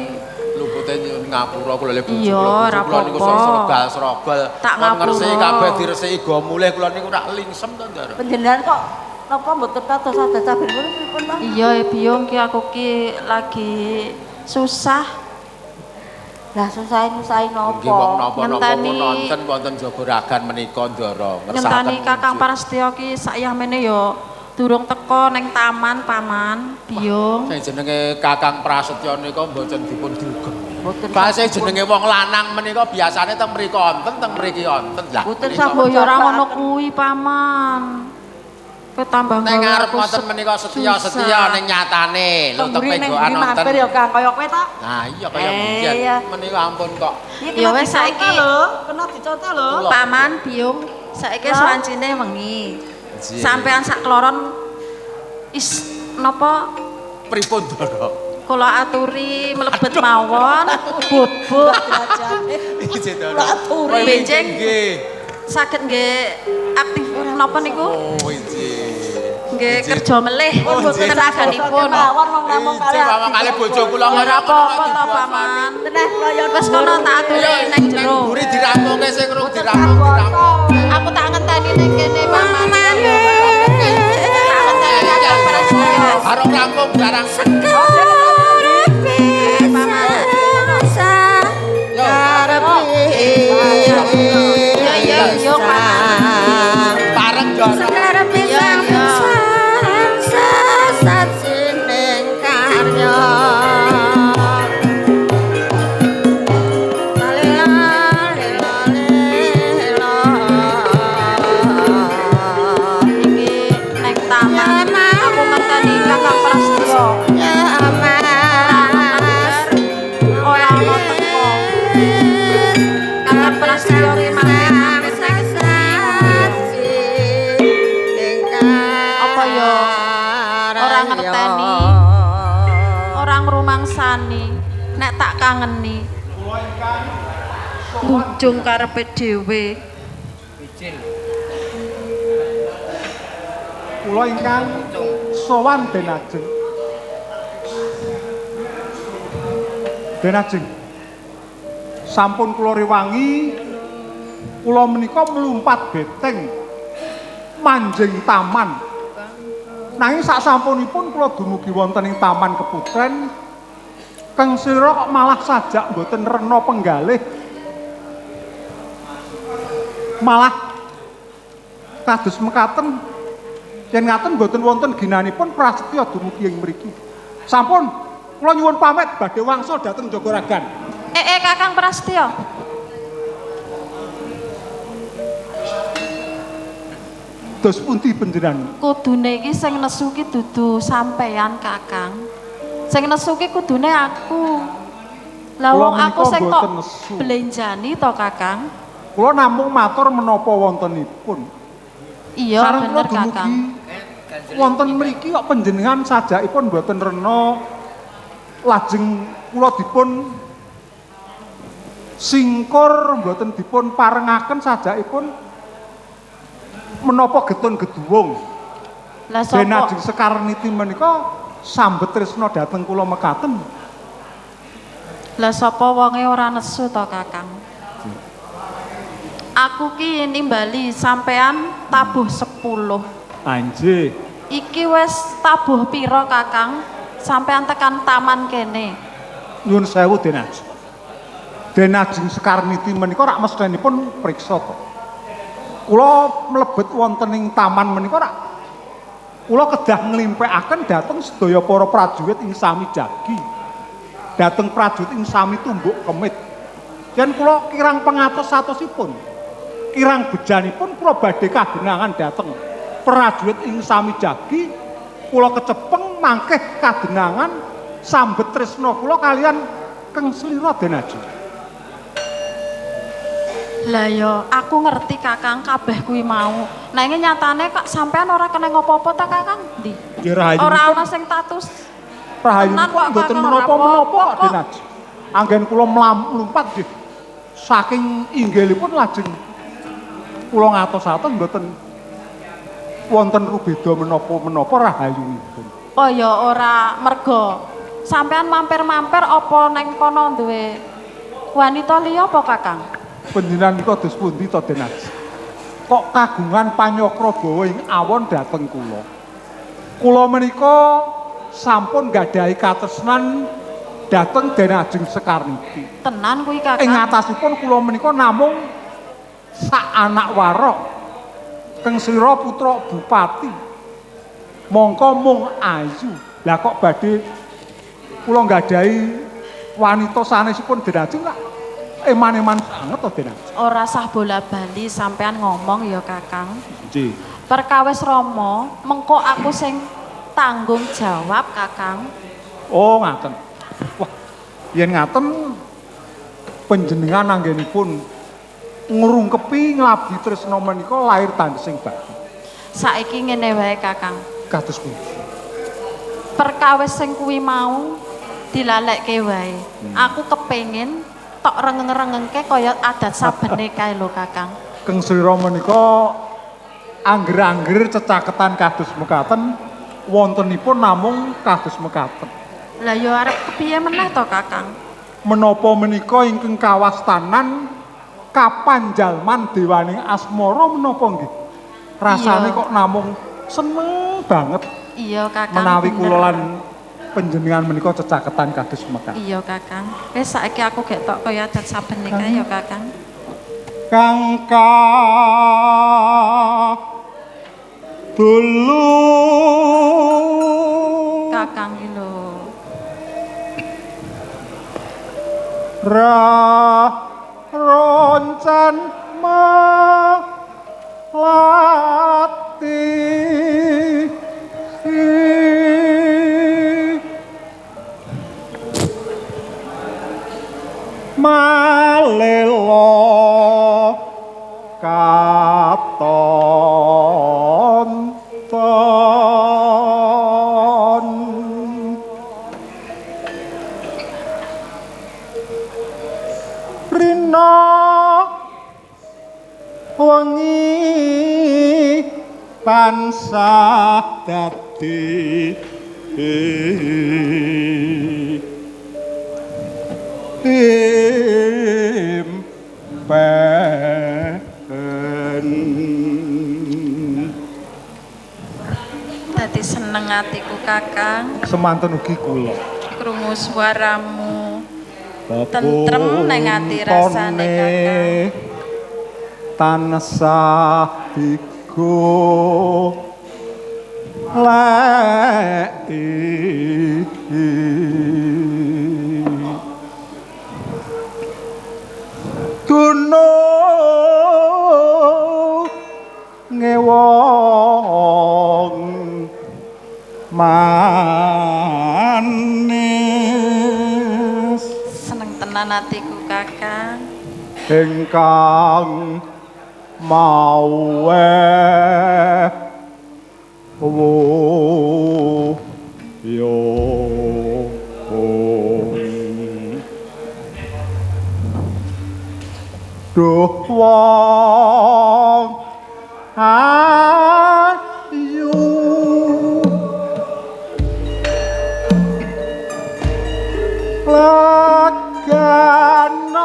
lupute ngapura kula le bojo. Iya, ora kula niku srogal-srogal. Tak ngapura. Ngresiki kabeh diresiki go mulih kula niku rak lingsem to, Ndara. Panjenengan kok napa mboten kados ada ben ngono pripun, Mas? Iya, biyung ki aku ki lagi susah. Lah susah-susahin napa? Nggih wong napa-napa Ngenteni- nonton wonten Jogaragan menika Ndara. Ngenteni Kakang Prastya ki sakyamene ya durung teko ning taman paman, biyung. Sing jenenge Kakang Prasetya nika mboten dipun dugem. Bahasa jenenge wong lanang menika biasane teng mriko wonten, teng mriki wonten. Lah. Boten saboyo ora ngono kuwi, Paman. Kowe tambah ning ngarep wonten menika setya-setya ning nyatane. Lho teng pegokan wonten. Mampir ya Kang kaya kowe ta? Nah, iya kaya mbiyen. Menika ampun kok. Ya wis saiki lho, kena dicontoh lho. Paman Biung, saiki swancine wengi. Sampean sak kloron napa pripun Dara? Kula aturi mlebet mawon, bubuk aturi benjing saged nggih aktif napa niku? Oh, nggih. Nggih kerja melih tenaganipun. Mawon kalih bojo kula ora apa-apa to, Paman. Wis kono tak aturi ning jero. Mburi dirampunge sing rung dirampung. Aku tak ngenteni ning kene, Paman. Harung rampung barang. Bareng Dara. Nek tak kangeni ngujung karepe dhewe. Kula ingkang sowan denajeng. Denajeng. Sampun kula rewangi kula menika mlumpat beteng manjing taman. Nanging sak sampunipun kula dumugi wonten ing Taman Keputren Kang Sira kok malah sajak mboten rena penggalih. Malah kados mekaten yen ngaten mboten wonten ginanipun prasetya dumugi ing mriki. Sampun kula nyuwun pamit badhe wangsul dhateng Jogaragan. Kakang Prasetya. Dos pundi panjenengan? Kudune iki sing nesu ki dudu sampeyan, Kakang. Sing nesu ki kudune aku. Lah wong aku sing tok belenjani to, Kakang. Kula namung matur menapa wontenipun. Iya, bener, Kakang. Wonten mriki kok panjenengan sajakipun mboten rena lajeng kula dipun singkur mboten dipun parengaken sajakipun menapa getun geduwung. Lah sapa Denajeng Sekarniti menika sambet tresna dhateng kula mekaten. Lah sapa wonge ora nesu to, Kakang? Aku ki nimbali sampean tabuh 10. Anjir. Iki wis tabuh pira, Kakang? Sampean tekan taman kene. Nyuwun sewu Denajeng. Denajeng Sekarniti menika rak mesthenipun priksa to. Kula mlebet wonten ing taman menika rak kula kedah nglimpekaken dhateng sedaya para prajurit ing sami jagi. Dhateng prajurit ing sami tumbuk kemit. Yen kula kirang pengatos-atosipun, kirang bejanipun kula badhe kadenangan dhateng prajurit ing sami jagi, kula kecepeng mangkeh kadenangan sambet tresna kula kalian Kang Slira Denajeng. Lah ya, aku ngerti Kakang kabeh kuwi mau. Nanging nyatane kok sampean ora kena ngopo-opo ta, Kakang? Ndi? Ora ana sing tatus. Rahayu mboten menapa-menapa Denajeng. Anggen kula mlumpat nggih. Saking inggilipun lajeng kula ngatos-atos mboten wonten rubeda menapa-menapa rahayunipun. Oh ya ora merga sampean mampir-mampir apa neng kono duwe wanita liya apa, Kakang? Panjenengan nika dos pundi to Denajeng? Kok kagungan panyokra bawa ing awon dhateng kula. Kula menika sampun gadahi katresnan dhateng Denajeng Sekarniti. Tenan kuwi, Kakang. Ing atasipun kula menika namung sak anak warok. Kang Slira putra bupati. Mongko mung ayu. Lah kok badhe kula gadahi wanita sanesipun Den Ajeng kok eman-eman banget to Den Ajeng. Ora sah bola-bali sampean ngomong ya Kakang. Nggih. Perkawis Rama, mengko aku sing tanggung jawab Kakang. Oh, ngaten. Wah, yen ngaten panjenengan anggenipun ngrungkepi nglabi tresna menika lair tandesing bakti. Saiki ngene wae Kakang. Kados pundi? Perkawis sing kuwi mau dilalekke wae. Aku kepengin tok rengeng-rengengke kaya adat sabene kae lho Kakang. Keng Slira menika angger-angger cecaketan kados mekaten wontenipun namung kados mekaten. Lah ya arep kepiye meneh to Kakang? Menapa menika ingkang kawastanan kapanjalman dewaning asmara menapa nggih? Rasane Iya. kok namung seneng banget Iya Kakang. menawi bener. kula lan panjenengan menika cecaketan kados mekaten. Iya Kakang. Wis saiki aku gek tok kaya adat sabene kae ya Kakang. Kang dulu Kakang iki lho. roncan melati malelo katonton rina wengi tansah dadi Dadi seneng atiku Kakang. semanten ugi kula Krungu swaramu. Tentrem neng ati rasane Kakang. tansah digo gunung ngewong manis Seneng tenan atiku Kakang. ingkang mawe yo duh wong ayu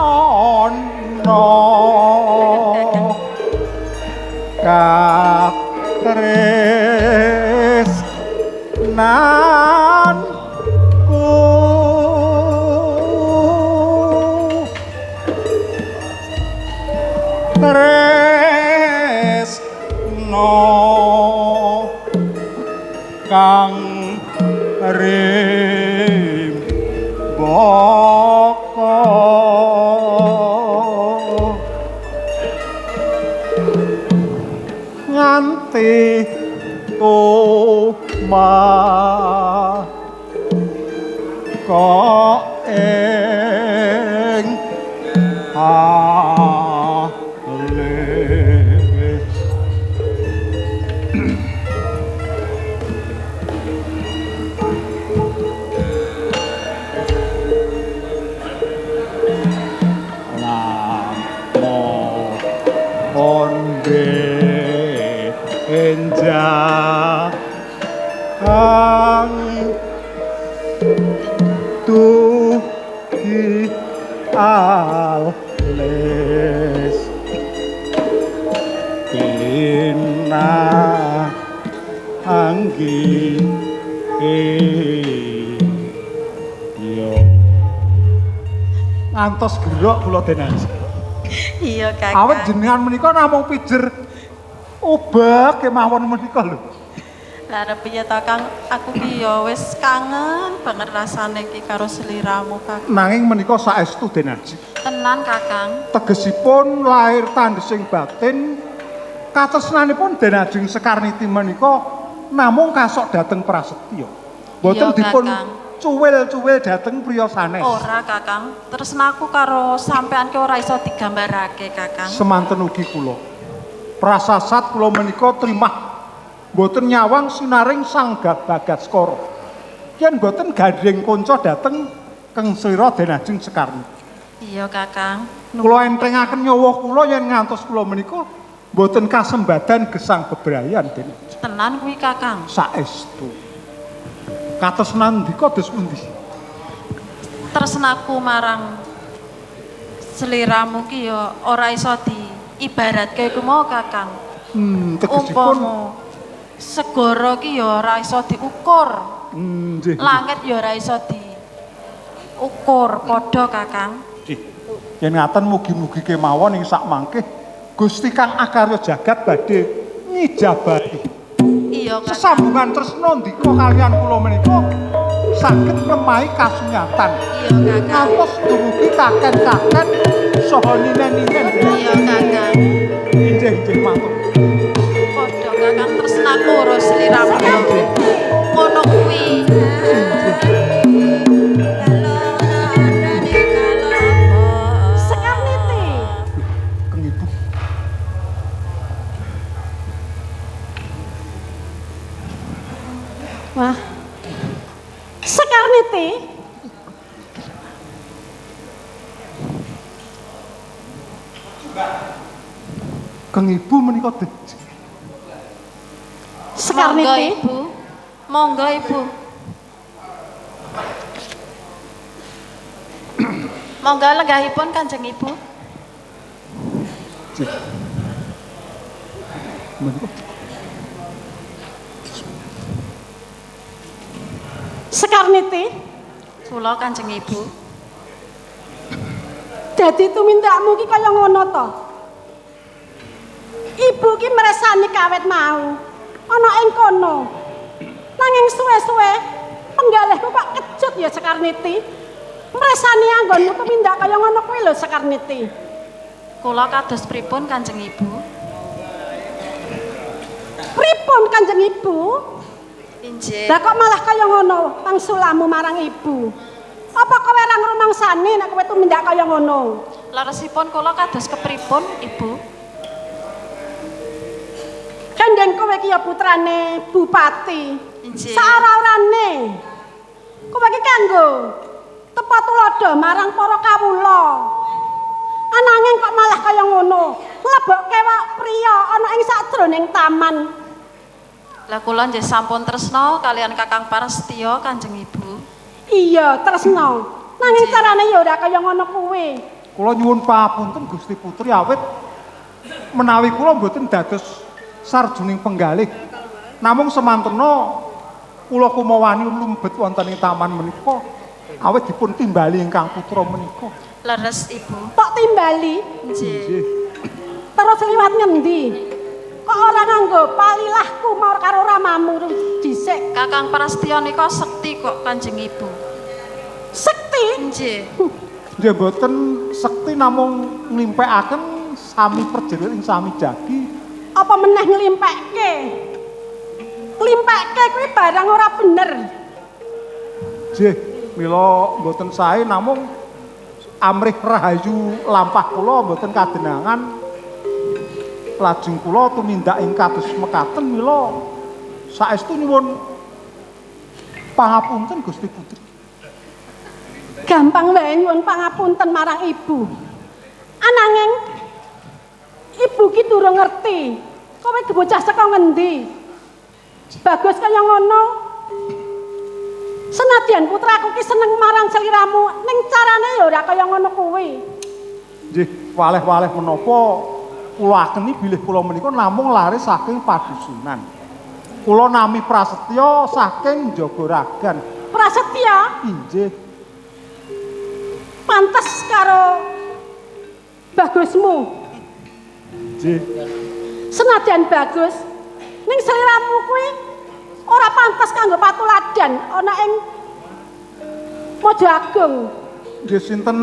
laganono kakres nanku tresno kang rimbaka nganti omah kok ing alis onde enjang tuhi alis pina anggi yo ngantos gerok kula Den Ajeng. Iya Kakang. Awet jenengan menika namung pijer obak kemawon menika lho. Lah arep piye ta Kang? Aku ki ya wis kangen banget rasane ki karo sliramu Kang. Nanging menika saestu Den Haji. Tenan Kakang. Tegesipun lahir tandhesing batin katresnanipun Den Haji Sekarniti menika namung kasok dhateng prasetya. Boten Iya, dipun Kakang. cuwil-cuwil dhateng priya sanes. Ora Kakang, tresnaku karo sampean ki ora iso digambarake Kakang. Semanten ugi kula. Prasasat kula menika trimah boten nyawang sinaring Sang Bagaskara. Yen boten gandeng kanca dhateng Keng Slira Den Haji Sekarniti. Iya Kakang. Kula entrengaken nyawa kula yen ngantos kula menika boten kasembadan gesang bebrayan Den Haji. Tenan kuwi Kakang. Saestu. Katresnan ndika dos pundi? Tresnaku marang sliramu ki ya ora iso diibaratke ku mau Kakang. Tegesipun Segara ki ya ora iso diukur. Nggih. Langit ya ora iso diukur padha Kakang. Nggih. Yen ngaten mugi-mugi kemawon ing sak mangke Gusti Kang Akarya Jagat badhe ngijabahi. Iya Kakang. Sesambungan tresna ndika kaliyan kula menika saged nemahi kasunyatan. Iya Kakang. Ngantos dumugi kaken-kaken saha ninen-ninen. Iya Kakang. Injih matur. Padha Kakang tresnaku karo sliramu. Ngono kuwi. Sekarniti. Keng Ibu. Wah. Sekarniti. Keng Ibu menika deji. Sekarniti. Monggo Ibu. Monggo Ibu. Monggo lenggahipun Kanjeng Ibu. Menika Sekarniti. Kula Kanjeng Ibu. Dadi tumindakmu ki kaya ngono to. Ibu ki mresani kawet mau ana ing kono. Nanging suwe-suwe penggalihku kok kecut ya Sekarniti. Mresani anggonmu tumindak kaya ngono kuwi lho Sekarniti. Kula kados pripun Kanjeng Ibu? Pripun Kanjeng Ibu? Injih. Lah kok malah kaya ngono pangsulamu marang ibu. Apa kowe ora ngrumangsani nek kowe tumindak kaya ngono? Leresipun kula kados kepripun Ibu? Kendeng kowe ki ya putrane bupati. Injih. Saora-orane. Kowe ki kanggo tepa tulodo marang para kawula. Ananging kok malah kaya ngono. Lebokke wae priya ana ing sajroning taman. Lah kula nggih sampun tresna kalian Kakang Prastya Kanjeng Ibu. Iya, tresna. Nanging carane ya ora kaya ngono kuwi. kula nyuwun papunten Gusti Putri awit menawi kula mboten dados sarjuning penggalih. Namung semantena kula kumawani lumebet wonten ing taman menika awit dipun timbali ingkang putra menika. Leres Ibu. Tok timbali. Nggih. Terus liwat ngendi? Kok ora nganggo palilahku mau karo ramamu dhisik. Kakang Prastya nika sekti kok Kanjeng Ibu. Sekti? Nggih. Nggih mboten sekti namung nglimpekaken sami perjerit ing sami jagi. Apa meneh nglimpekke? Nglimpekke kuwi barang ora bener. Nggih, mila mboten sae namung amrih rahayu lampah kula mboten kadenangan lajeng kula tumindak ing kados mekaten mila saestu nyuwun pangapunten Gusti Putri. Gampang wae nyuwun pangapunten marang ibu. Ananging ibu ki durung ngerti. Kowe bocah saka ngendi? Bagus kaya ngono. Senadyan putraku ki seneng marang sliramu, ning carane ya ora kaya ngono kuwi. Nggih, waleh-waleh menapa kula akeni bilih kula menika namung lare saking padusunan. Kula nami Prasetya saking Jagaragan. Prasetya Inggih. pantes karo bagusmu. Nggih. Senadyan bagus, ning sliramu kuwi ora pantes kanggo patuladan ana ing Mojo Agung. Nggih sinten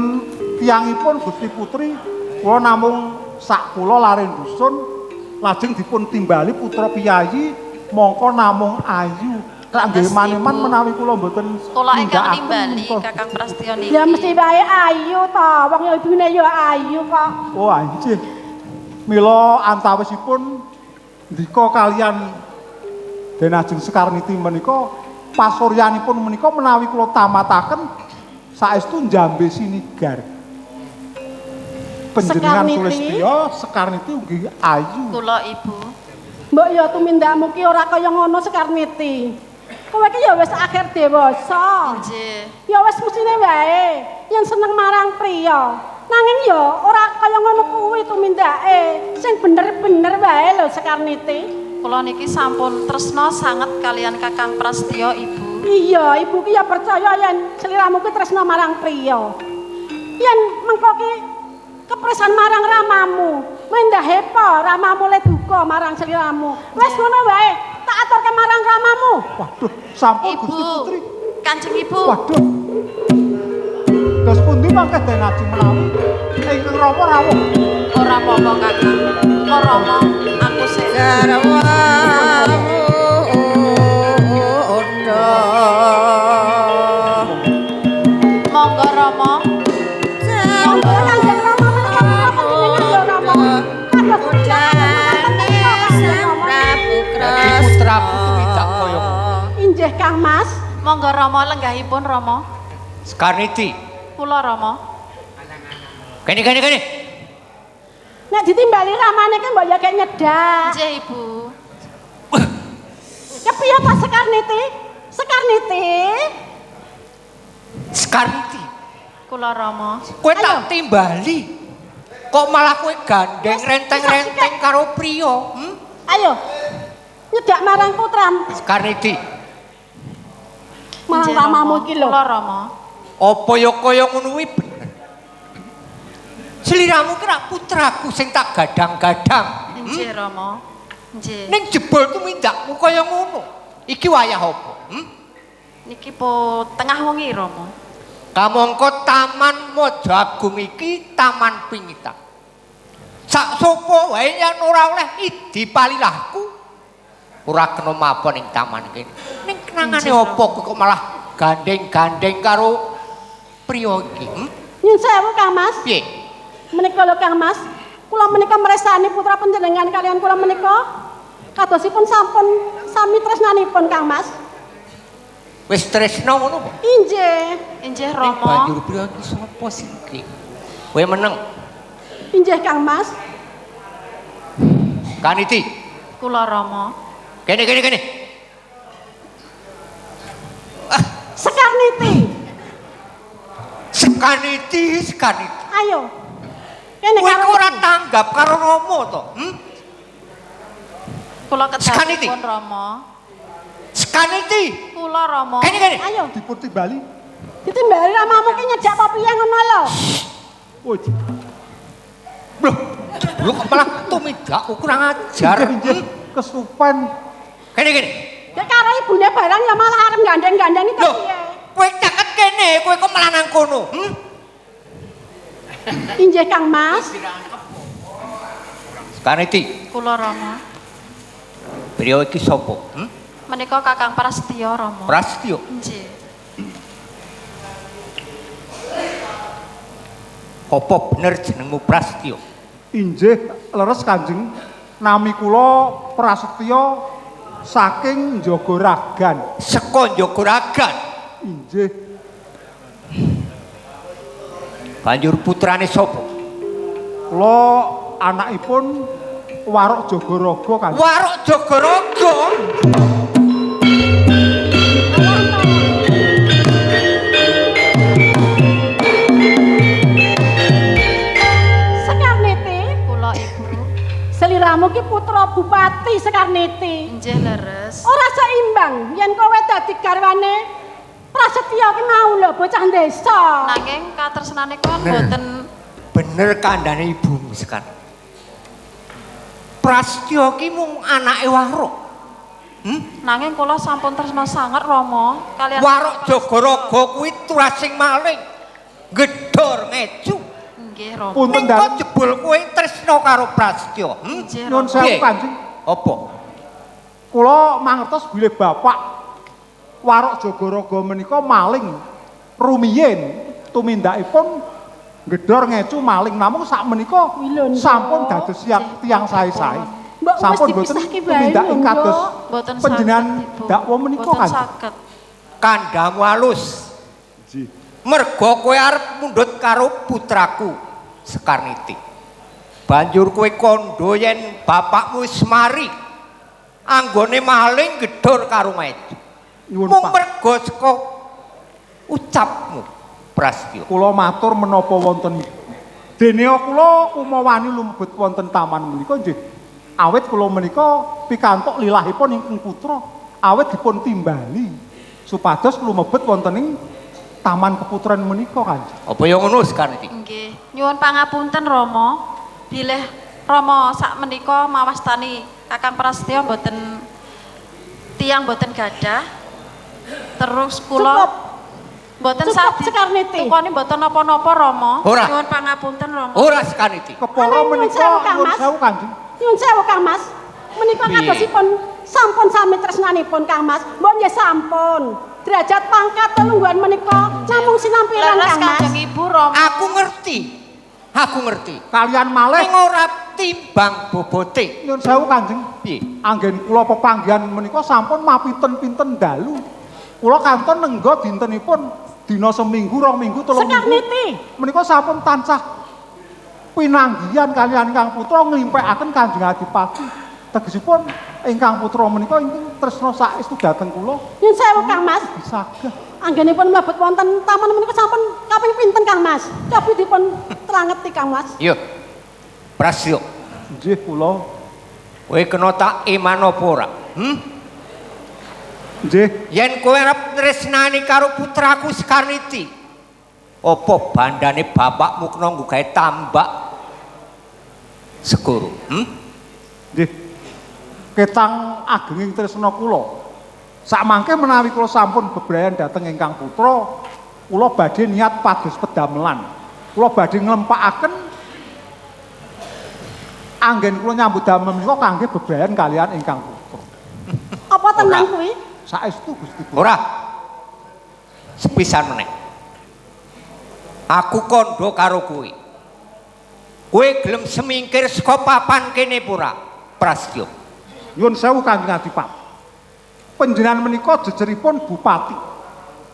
tiyangipun Gusti Putri, kula namung sak kula lare dusun lajeng dipun timbali putra piyayi mongko namung ayu. Rak nggih maneman menawi kula mboten Kula ingkang nimbali Kakang Prastyo niki. Ya mesti wae ayu to, wong ya ibune ya ayu kok. Oh anjir. Mila antawisipun ndika kalian Denajeng Sekarniti menika pasuryanipun menika menawi kula tamataken saestu njambe sinigar. Panjenengan Sulistya Sekarniti nggih ayu. Kula Ibu. Mbok ya tumindakmu ki ora kaya ngono Sekarniti. Kowe ki ya wis akhir dewasa. Nggih. Ya wis mestine wae yen seneng marang priya. Nanging ya ora kaya ngono kuwi tumindake. Sing bener-bener wae lho Sekarniti. Kula niki sampun tresna sanget kalian Kakang Prastyo Ibu. Iya, ibu ki ya percaya yen sliramu ki tresna marang priya. Yen mengko ki kepresan marang ramamu, mendahe apa ramamu le duka marang sliramu. Wis ngono wae, tak aturke marang ramamu. Waduh, sampun Ibu, Gusti Putri. Kanjeng Ibu. Waduh. Dos pundi mangke Denajeng menawi ingkang Rama rawuh. Ora apa-apa Kakang. Kok Rama aku sik monggo Rama. Monggo Kanjeng Rama menika panjenengan ya Rama. Kados Putraku tumindak kaya injih Kang Mas. Monggo Rama lenggahipun Rama. Sekarniti. Kula Rama. Kene. Nek ditimbali ramane ki mbok ya kek nyedak. Nggih Ibu. Kepiye ta Sekarniti? Sekarniti. Kula Rama. Kowe tak timbali. Kok malah kowe gandeng renteng-renteng karo priya? Ayo. Nyedak marang putram. Sekarniti. Marang ramamu iki lho. Kula Rama. Apa ya kaya ngono kuwi bener. Sliramu ki rak putraku sing tak gadang-gadang. Nggih Rama. Nggih. Ning jebul tumindakmu kaya ngono. Iki wayah apa? Niki po tengah wengi Rama. Kamangka Taman Mojo Agung iki taman pingitan. Sak sapa wae yen ora oleh idi palilahku ora kena mapon ing taman kene. Ning kenangane apa kowe kok malah gandeng-gandeng karo priya iki? Nyun sewu Kang Mas. Piye? Menika lho Kang Mas, kula menika mresani putra panjenengan kalian kula menika kadosipun sampun sami tresnanipun Kang Mas. Wis tresna ngono apa? Injih Rama. Banjur priya iki sapa sih iki? Kowe meneng. Injih Kang Mas. Kaniti. Kula Rama. Kene. Sekarniti. Ayo. Kene karo ora tanggap karo Rama to? Kula kedampun Rama. Sekarniti. Kula Rama. Kene. Ayo. Dipun timbali. Ditimbali ramamu ki nyedak apa piye ngono lho. Woi. Lho kok malah tumindak kurang ajar. Kesupen. Kene. Dek karo ibune barang ya malah arep gandeng-gandeng iki piye? Kowe caket kene, kowe kok malah nang kono. Injih Kang Mas. Sekarniti. Kula Rama. Priya iki sapa? Menika Kakang Prastyo Rama. Prastyo. Nggih. Apa bener jenengmu Prastyo? Injih leres Kanjeng. Nami kula Prasetyo saking Jogaragan. Saka Jogaragan. Injih. Banjur putrane sapa? Kula anakipun Warok Jogorogo Kanjeng. Warok Jogorogo. Sekarniti. Kula Ibu. Seliramu ki putra bupati Sekarniti. Nggih leres. Ora seimbang yen kowe dadi garwane Prasetyo ki mau lho bocah desa. Nanging katresnane kon mboten bener kandhane ibumu sekarang. Prastyo ki mung anake Warok. Nanging kula sampun tresna sanget Rama kalian Warok Jagaraga kuwi turasing maling. Gedhor ngeju. Nggih Rama. Punten Ning kok jebul kowe tresna karo Prasetyo. Nyun sewu Kanjeng. Apa? Kula mangertos bilih Bapak Warok Jagaraga menika maling rumiyin tumindakipun gedhor ngecu maling namung sakmenika sampun dados tiyang sae-sae. Sampun boten tumindak ing kados panjenengan dakwa menika Kanjeng. Kandhamu alus. Mergo kowe arep mundhut karo putraku Sekarniti. Banjur kowe kandha yen bapakmu wis mari anggone maling gedhor karo meju. Mung mergo saka ucapmu Prasetyo. Kula matur menapa wonten dene kula umawani lumebet wonten taman menika nggih. Awit kula menika pikantuk lilahipun ingkang putra awit dipun timbali supados lumebet wonten ing taman keputren menika Kanjeng. Apa ya ngono Sekarniti? Nggih, nyuwun pangapunten Rama. Bilih Rama sakmenika mawastani Kakang Prasetyo mboten tiyang mboten gadah. Terus kula mboten saged Sekarniti mboten napa-napa Rama. Nyuwun pangapunten Rama. Ora Sekarniti. Kepara menika nyuwun sewu Kanjeng. Nyuwun sewu Kang Mas. Menika kadosipun sampun sami tresnanipun Kang Mas. Mbok nggih sampun. Derajat pangkat telungguhan menika namung sinampiran Kang Mas. Kanjeng Ibu Rama. Aku ngerti. Aku ngerti. Kalian malih ning ora timbang bobote. Nyuwun sewu Kanjeng. Piye? Anggen kula pepanggihan menika sampun mapinten-pinten dalu. Kula kanton nenggo dintenipun dina seminggu, 2 minggu, 3 minggu. Sekarniti. Menika sampun tansah pinanggihan kalian ingkang putra nglimpeaken Kanjeng Adipati. Tegesipun ingkang putra menika ingkang tresna saestu dhateng kula. Nyuwun sewu Kang Mas. Saged. Anggenipun mlebet wonten taman menika sampun kaping pinten Kang Mas? Cobi dipun terangeti Kang Mas. Yo. Prasetyo. Nggih kula. Kowe kena tak iman apa ora? Nggih. Yen kowe arep tresnani karo putraku Sekarniti, apa bandane bapakmu kena nggawe tambak segoro? Nggih. Ketang agenging tresna kula. Sakmangke menawi kula sampun bebrayan dhateng ingkang putra, kula badhe niat pados pedamelan. Kula badhe nglempakaken anggen kula nyambut damel menika kangge bebrayan kalian ingkang putra. Apa tenang kuwi? Saestu Gusti. Ora. Sepisan meneh. Aku kandha karo kowe. Kowe gelem semingkir saka papan kene pura, Prasetyo. Nyuwun sewu Kanjeng Adipati. Panjenengan menika jejeripun bupati.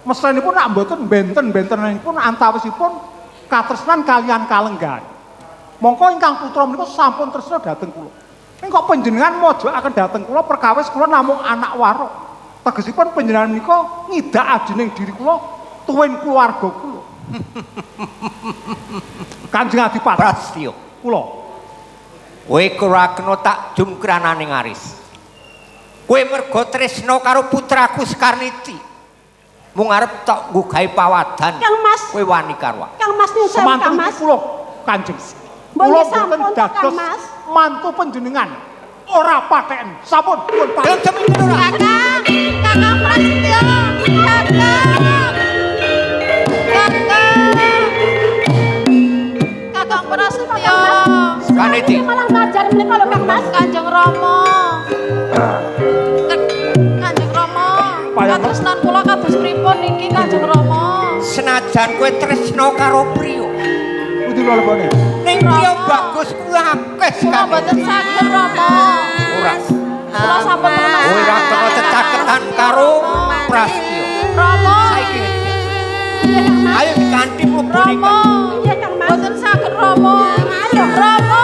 Mestrinipun nak mboten benten-bentenipun antawisipun katresnan kalian kalenggan. Mongko ingkang putra menika sampun tresna dhateng kula. Ning kok panjenengan mojokaken dhateng kula perkawis kula namung anak warok. Tegesipun panjenengan menika ngidak ajining diri kula tuwin keluarga kula. Kanjeng Adipati Prasetyo. Kula. Kowe ora kena tak jumkranane ngaris. Kowe mergo tresna karo putraku Sekarniti. Mung arep tok nggugahi pawadan. Kang Mas. Kowe wani karo aku. Kang Mas nyuwun sewu Kang Mas. Kula Kanjeng. Kula boten dados mantu panjenengan. Ora paten. Sampun pun paten. Kakang, Kakang Prasetyo. Kakang Prasetyo. Sekarniti. Malah ngajar menika lho Kang Mas. Kanjeng Rama. Kanjeng Rama. Katresnan kula kados pripun niki Kanjeng Rama? Senajan kowe tresna karo priya. Pundi kula lebone? Ning priya bagus kuwi akeh Kula mboten saged Rama. Ora. Kula sampun pernah. Kowe ora kena cecaketan karo Prasetyo. Rama. Saiki. Ayo diganti mlebu ning. Rama. Mboten saged Rama. Ayo Rama.